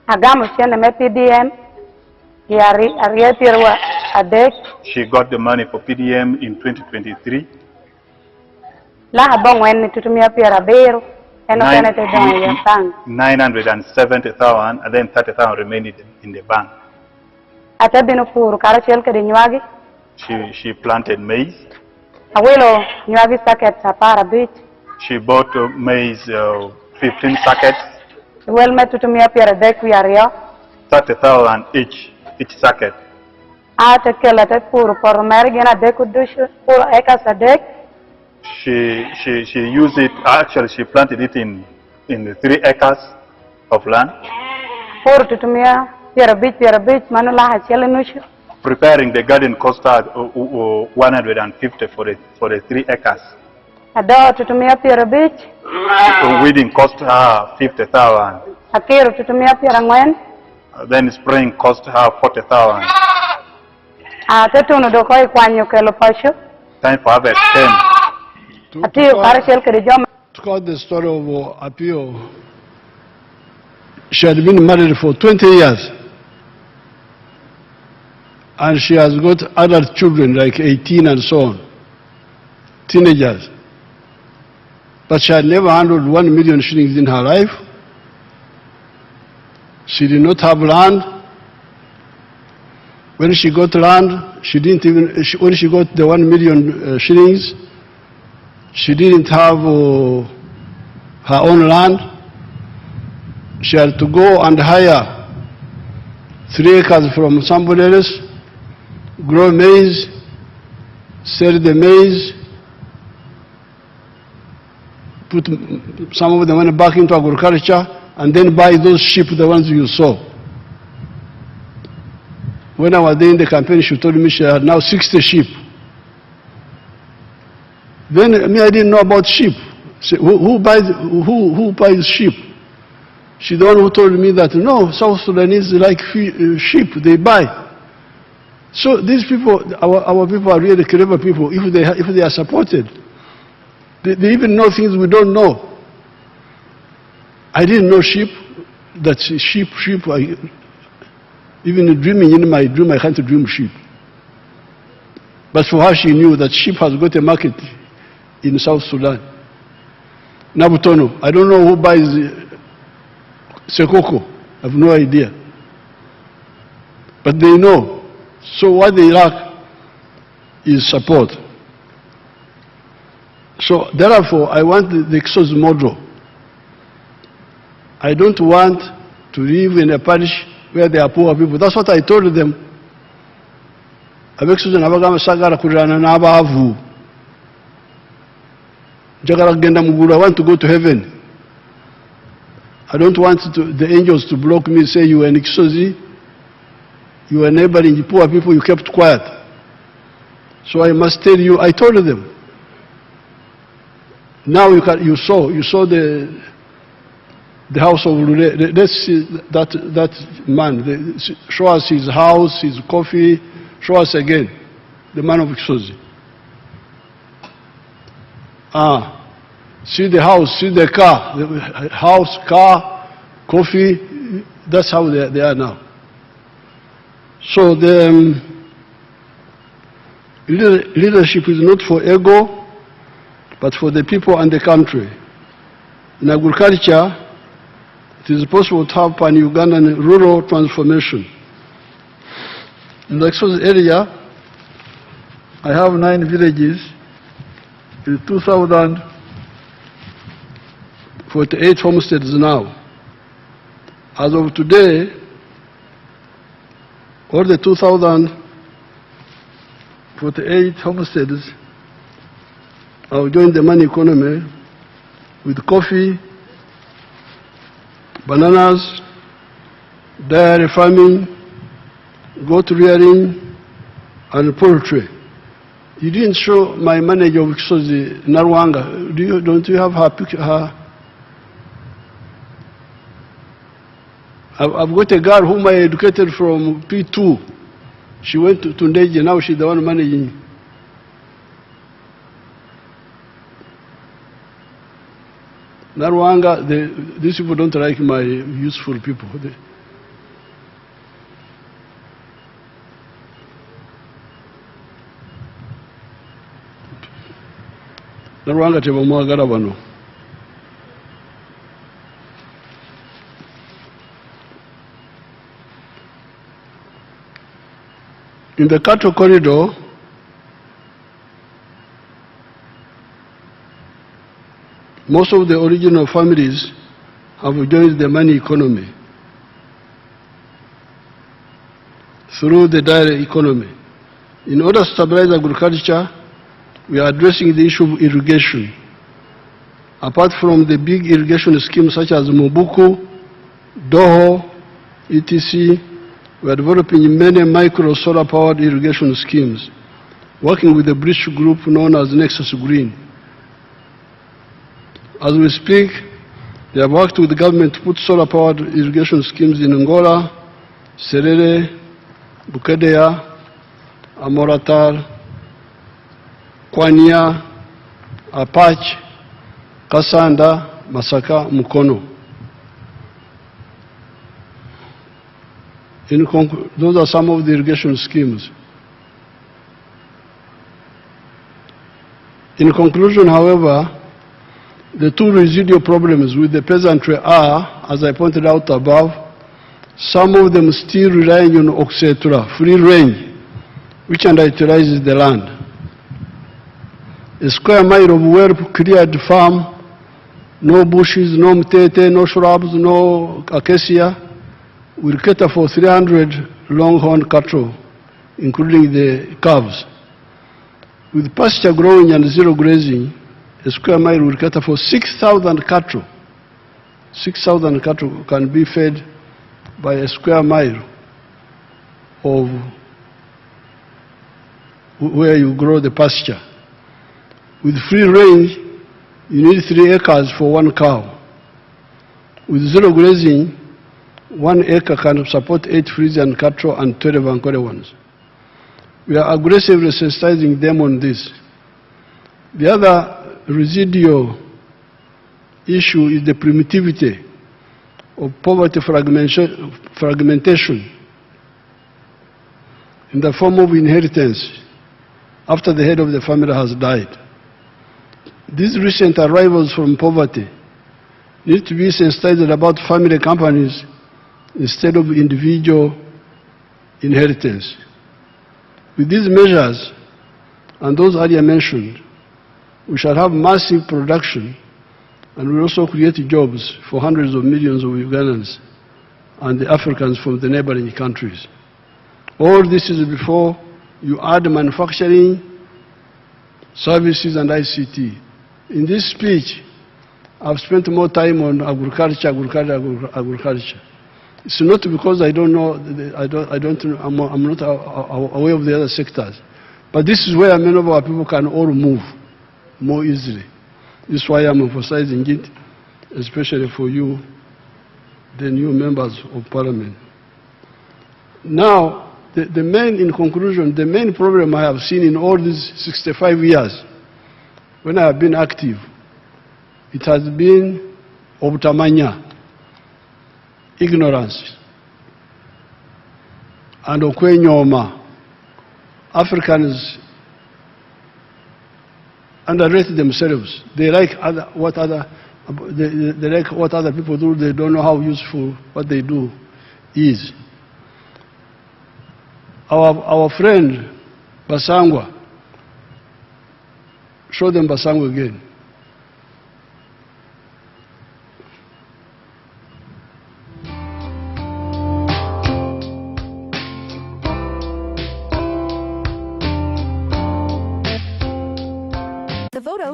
[SPEAKER 8] Agamu Siena PDM, Yari Ariatirwa Adek.
[SPEAKER 12] She got the money for PDM in 2023.
[SPEAKER 8] La habang when tutumia pia bero eno kana te dan ya sang
[SPEAKER 12] 970,000 and then 30,000 remained in the bank.
[SPEAKER 8] Ata bino furu kara chel ke nyuagi.
[SPEAKER 12] She planted maize.
[SPEAKER 8] Awelo nyuagi sacket sapara bit.
[SPEAKER 12] She bought maize 15 sackets.
[SPEAKER 8] Well met tutumia pia dek wi aria.
[SPEAKER 12] 30,000 each sacket.
[SPEAKER 8] ate kela te pur por mergena de kudush pur ekasa dek.
[SPEAKER 12] She used it, actually she planted it in the 3 acres of land.
[SPEAKER 8] Pur tutumia piara beach manu la hachele nush.
[SPEAKER 12] Preparing the garden cost her 150 for the 3 acres.
[SPEAKER 8] Ado tutumia piara beach.
[SPEAKER 12] Weeding cost her 50,000.
[SPEAKER 8] Akiru tutumia piara ngwen.
[SPEAKER 12] Then spraying cost her 40,000.
[SPEAKER 8] Ate tunu dokoi kwanyo kelo pasho.
[SPEAKER 12] Time for harvest came.
[SPEAKER 4] Throughout the story of Apio, she had been married for 20 years. And she has got adult children, like 18 and so on, teenagers. But she had never handled 1 million shillings in her life. She did not have land. When she got land, she didn't even, when she got the 1 million shillings, she didn't have her own land. She had to go and hire 3 acres from somebody else, grow maize, sell the maize, put some of the money back into agriculture, and then buy those sheep, the ones you saw. When I was there in the campaign, she told me she had now 60 sheep. Then I didn't know about sheep. So who buys sheep? She's the one who told me that, no, South Sudanese like sheep, they buy. So these people, our people are really clever people if they are supported. They even know things we don't know. I didn't know sheep, even dreaming in my dream, I can't dream sheep. But for her, she knew that sheep has got a market in South Sudan. Nabutono, I don't know who buys Sekoko, I have no idea. But they know. So what they lack is support. So therefore, I want the Exos model. I don't want to live in a parish where there are poor people. That's what I told them. I want to go to heaven. I don't want the angels to block me, say you are an Ixozi, you are neighboring poor people, you kept quiet. So I must tell you, I told them. Now you saw the house of Lule. Let's see that man. Show us his house, his coffee. Show us again, the man of Ixozi. See the house, see the car, the house, car, coffee. That's how they are now. So the leadership is not for ego, but for the people and the country. In agriculture, it is possible to have pan-Ugandan rural transformation. In the Exos area, I have 9 villages with 2,048 homesteads now. As of today, all the 2,048 homesteads have joined the money economy with coffee, bananas, dairy farming, goat rearing, and poultry. You didn't show my manager of Exozi, Narwanga. Don't you have her picture? I've got a girl whom I educated from P2. She went to Ndeje, now she's the one managing. Narwanga, these people don't like my useful people. Narwanga tebamwagala bano. In the cattle corridor, most of the original families have joined the money economy. through the dairy economy. In order to stabilize agriculture, we are addressing the issue of irrigation. Apart from the big irrigation schemes such as Mobuku, Doho, etc., we are developing many micro solar powered irrigation schemes, working with the British group known as Nexus Green. As we speak, they have worked with the government to put solar powered irrigation schemes in Angola, Serere, Bukedea, Amoratar, Kwanya, Apache, Kasanda, Masaka, Mukono. Those are some of the irrigation schemes. In conclusion, however, the two residual problems with the peasantry are, as I pointed out above, some of them still relying on Oxetura, free range, which underutilizes the land. A square mile of well-cleared farm, no bushes, no mtete, no shrubs, no acacia, will cater for 300 longhorn cattle, including the calves. With pasture growing and zero grazing, a square mile will cater for 6,000 cattle. 6,000 cattle can be fed by a square mile of where you grow the pasture. With free range, you need 3 acres for 1 cow. With zero grazing, 1 acre can support 8 Frisian cattle and 12 Ankole ones. We are aggressively sensitizing them on this. The other residual issue is the primitivity of poverty fragmentation in the form of inheritance after the head of the family has died. These recent arrivals from poverty need to be sensitized about family companies instead of individual inheritance. With these measures and those earlier mentioned, we shall have massive production and we also create jobs for hundreds of millions of Ugandans and the Africans from the neighboring countries. All this is before you add manufacturing, services and ICT. In this speech, I've spent more time on agriculture. It's not because I don't know, I'm not aware of the other sectors. But this is where many of our people can all move more easily. This is why I'm emphasizing it, especially for you, the new members of parliament. Now, in conclusion, the main problem I have seen in all these 65 years, when I have been active, it has been obutamanya, ignorance, and okwenyoma. Africans underrate themselves. They like what other people do. They don't know how useful what they do is. Our friend Basangwa, show them Basangwa again.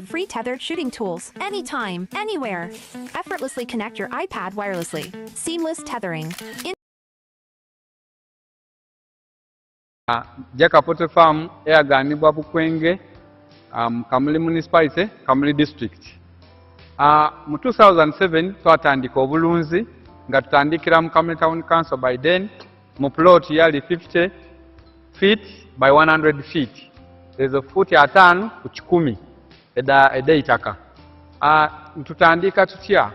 [SPEAKER 13] Free tethered shooting tools, anytime, anywhere. Effortlessly connect your iPad wirelessly. Seamless tethering.
[SPEAKER 14] Jakapote Farm eyaganibwa Bukwenge, Kamuli Municipality, Kamuli District. Mu 2007 twatandika obulunzi nga tutandikira mu Kamuli Town Council by then mu plot yali 50 feet by 100 feet. There's a foot atano ku 10. Eda itaka. Tutandika tutya.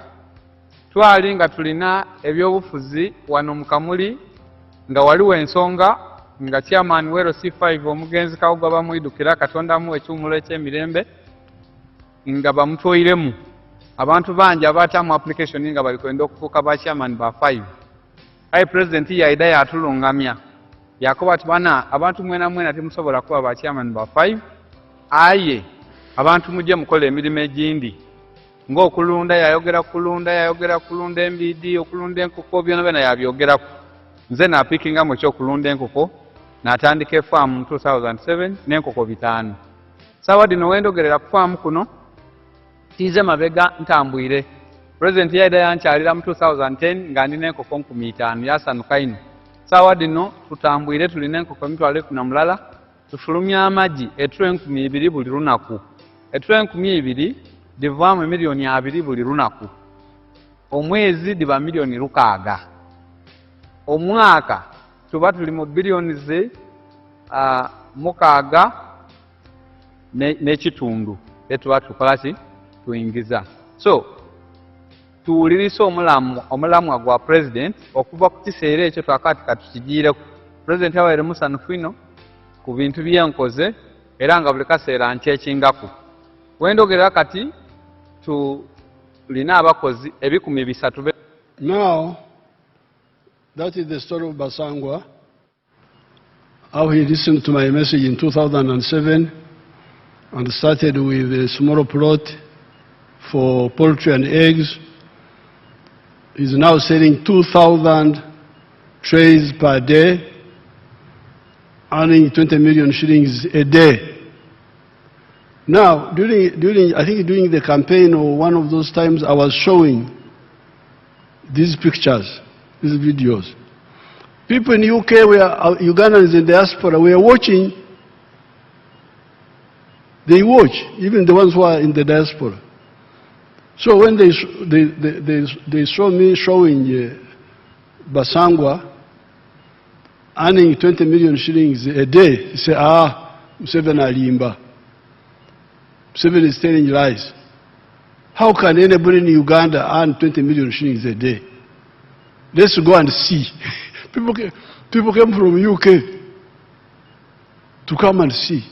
[SPEAKER 14] Twali nga tulina ebyobufuzi wano mu Kamuli nga waliwo ensonga nga chairman wero C5 omugenzi kawuga bamwidukira Katonda mu ekyumulo eky'emirembe nga bamutwoyiremu abantu bangi abatamu application nga bali kwenda okufuuka ba chairman ba 5. Ayi president yaida yatulungamya yakoba tubana abantu mwena temusobola kuba ba chairman ba 5. Aye abantu mujje mukola emirimu egindi ng'okulunda yayogera kulunda MBD okulunda enkoko byonna bena yabyogerako nze n'apikingamu ekyokulunda enkoko n'atandika efaamu mu 2007 n'enkoko 5. Saawa dino wendogerera ku faamu kuno tiize mabega ntambwire. President yaida yankyalira mu 2010 nga ndina enkoko 5,000 yasanuka ino. Saawa dino tutambwire tulina enkoko 1,000 tufulumya amagi ettulo 2,000 buli lunaku. Ettulo 2,000 divaamu miliyoni 2 buli lunaku. Omwezi diba miliyoni 6. Omwaka tuba tuli mu biliyoni 6 n'ekitundu etuba tukola ki tuyingiza. So tuwulirisa omulamwa gwa president okuva ku kiseera ekyo twakati katukigiireko. President yawaire musanhufu ino ku bintu byenkoze era nga buli kaseera nkyekingaku. Wendogerera kati tulina abakozi 300.
[SPEAKER 4] Now, that is the story of Basangwa, how he listened to my message in 2007 and started with a small plot for poultry and eggs. He's now selling 2,000 trays per day, earning 20 million shillings a day. Now, during the campaign or one of those times, I was showing these pictures, these videos. People in UK, Ugandans in diaspora, were watching. They watch, even the ones who are in the diaspora. So when they saw me showing Basangwa earning 20 million shillings a day, they say, Museveni alimba. Museveni is telling lies. How can anybody in Uganda earn 20 million shillings a day? Let's go and see. People came from UK to come and see.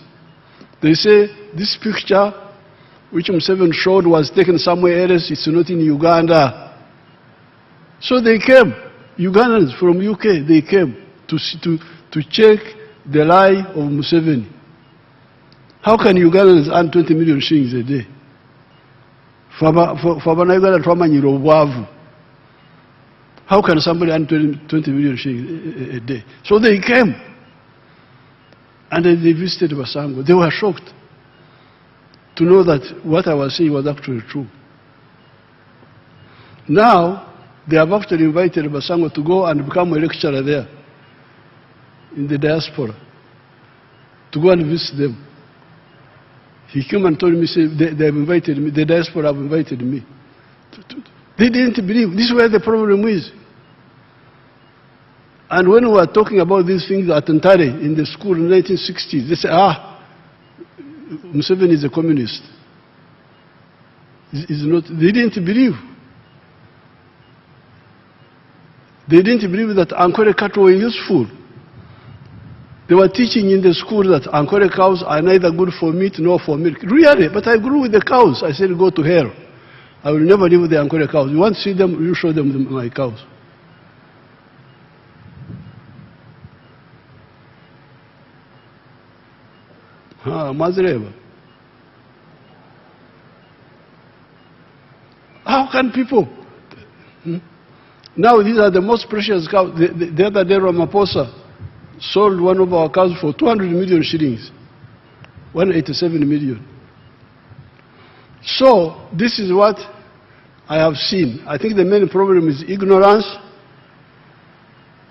[SPEAKER 4] They say this picture which Museveni showed was taken somewhere else, it's not in Uganda. So they came, Ugandans from UK, they came to check the lie of Museveni. How can Ugandans earn 20 million shillings a day? How can somebody earn 20 million shillings a day? So they came. And then they visited Basangwa. They were shocked to know that what I was saying was actually true. Now, they have actually invited Basangwa to go and become a lecturer there in the diaspora, to go and visit them. He came and told me, they have invited me, the diaspora have invited me. They didn't believe. This is where the problem is. And when we were talking about these things at Ntare in the school in the 1960s, they said, Museveni is a communist. He's not. They didn't believe. They didn't believe that Ankole cattle were useful. They were teaching in the school that Ankole cows are neither good for meat nor for milk. Really, but I grew with the cows. I said, go to hell. I will never live with the Ankole cows. You want to see them, you show them my cows. Mazreva. How can people? Now these are the most precious cows. The other day Ramaphosa sold one of our cows for 200 million shillings, 187 million. So this is what I have seen. I think the main problem is ignorance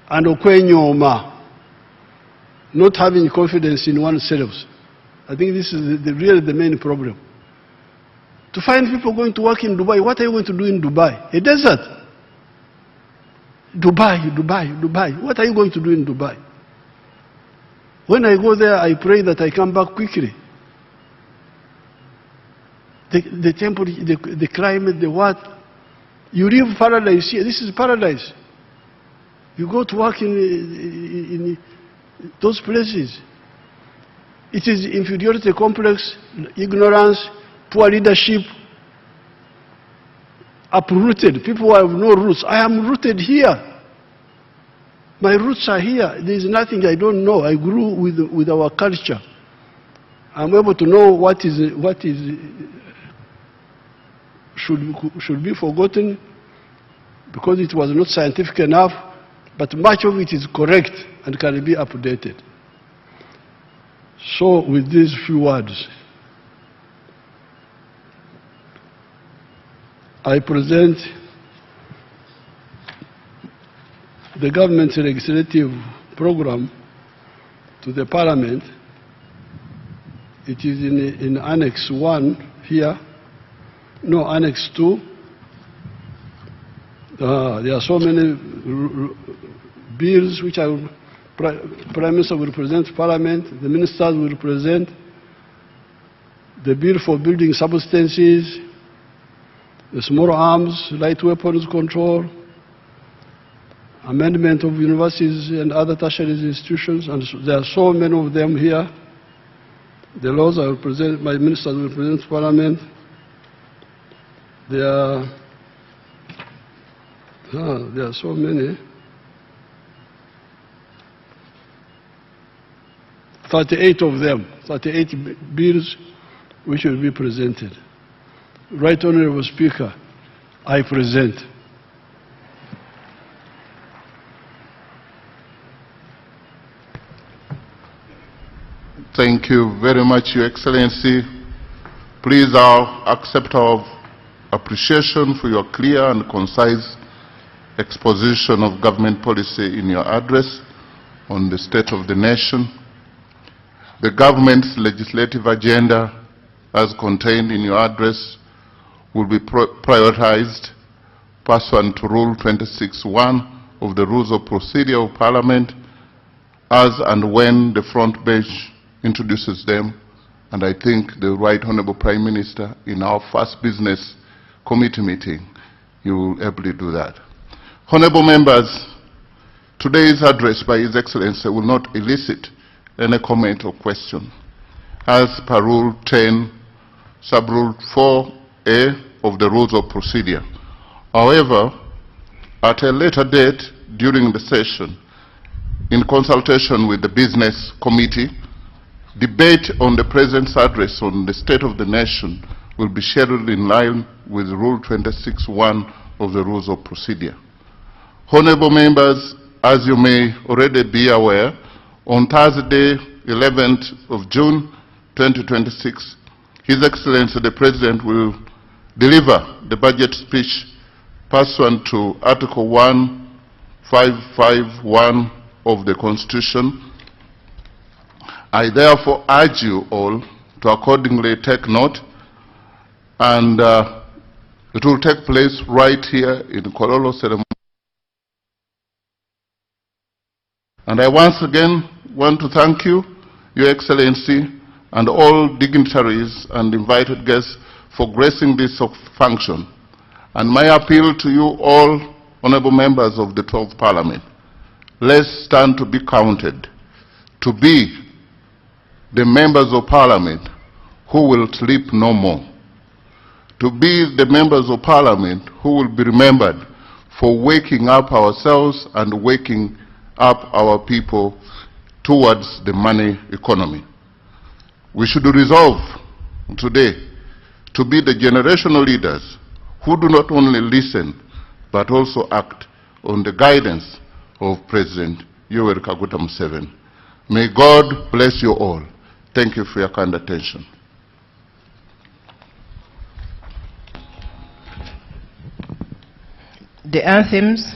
[SPEAKER 4] and okwenyoma, not having confidence in oneself. I think this is really the main problem. To find people going to work in Dubai, what are you going to do in Dubai? A desert. Dubai. What are you going to do in Dubai? When I go there, I pray that I come back quickly. The temperature, the climate, the what. You live paradise here. This is paradise. You go to work in those places. It is inferiority complex, ignorance, poor leadership, uprooted. People who have no roots. I am rooted here. My roots are here. There is nothing I don't know. I grew with our culture. I'm able to know what should be forgotten because it was not scientific enough. but much of it is correct and can be updated. So with these few words, I present the government's legislative program to the Parliament. It is in Annex 1 here, no, Annex 2. There are so many bills which Prime Minister will present to Parliament, the ministers will present, the bill for building substances, the small arms, light weapons control, amendment of universities and other tertiary institutions, and there are so many of them here. The laws I will present, my ministers will present to Parliament. There are so many. 38 of them, 38 bills which will be presented. Right Honorable Speaker, I present.
[SPEAKER 15] Thank you very much, Your Excellency. Please accept our appreciation for your clear and concise exposition of government policy in your address on the state of the nation. The government's legislative agenda, as contained in your address, will be prioritized pursuant to Rule 26(1) of the Rules of Procedure of Parliament, as and when the front bench introduces them, and I think the Right Honourable Prime Minister, in our first business committee meeting, you will ably do that. Honourable members, today's address by His Excellency will not elicit any comment or question, as per Rule 10, Sub-Rule 4A of the Rules of Procedure. However, at a later date during the session, in consultation with the Business Committee, debate on the President's address on the state of the nation will be scheduled in line with Rule 26(1) of the Rules of Procedure. Honourable members, as you may already be aware, on Thursday, 11th of June 2026, His Excellency the President will deliver the budget speech pursuant to Article 1551 of the Constitution. I therefore urge you all to accordingly take note, and it will take place right here in Kololo ceremony. And I once again want to thank you, Your Excellency, and all dignitaries and invited guests for gracing this function. And my appeal to you all, honourable members of the 12th Parliament, let's stand to be counted, to be the members of Parliament who will sleep no more, to be the members of Parliament who will be remembered for waking up ourselves and waking up our people towards the money economy. We should resolve today to be the generational leaders who do not only listen but also act on the guidance of President Yoweri Kaguta Museveni. May God bless you all. Thank you for your kind attention.
[SPEAKER 16] The anthems.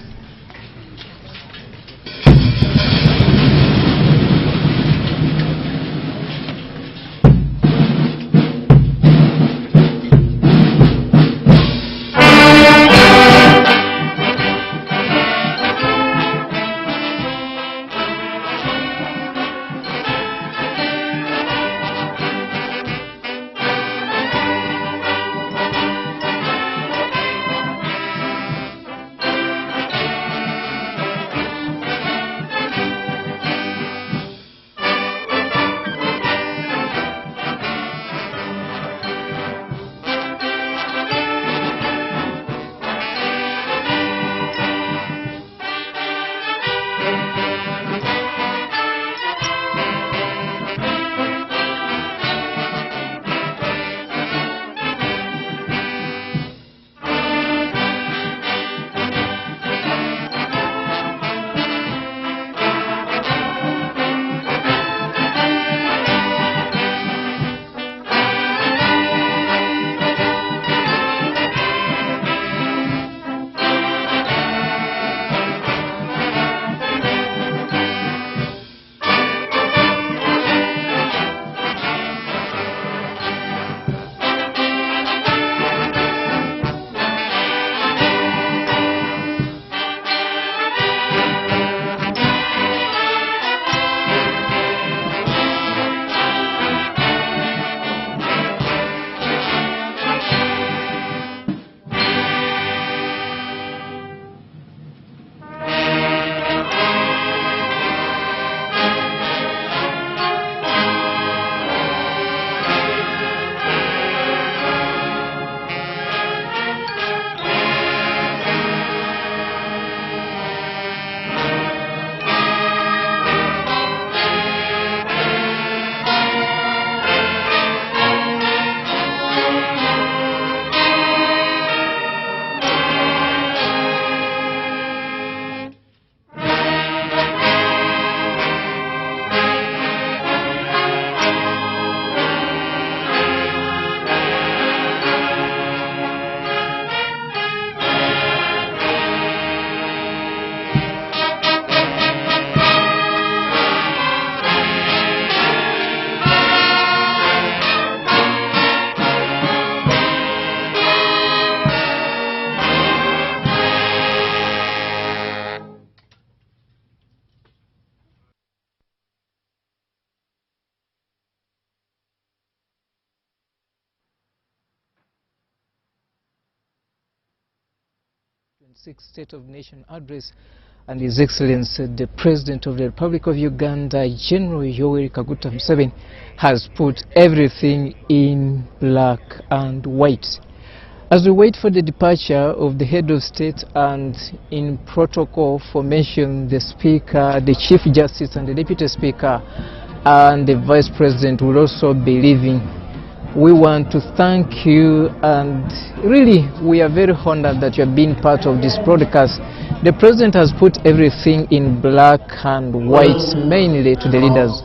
[SPEAKER 16] 2006 State of Nation Address, and His Excellency the President of the Republic of Uganda, General Yoweri Kaguta Museveni, has put everything in black and white. As we wait for the departure of the head of state and in protocol formation, the Speaker, the Chief Justice and the Deputy Speaker and the Vice President will also be leaving. We want to thank you, and really we are very honored that you have been part of this broadcast. The President has put everything in black and white, mainly to the leaders.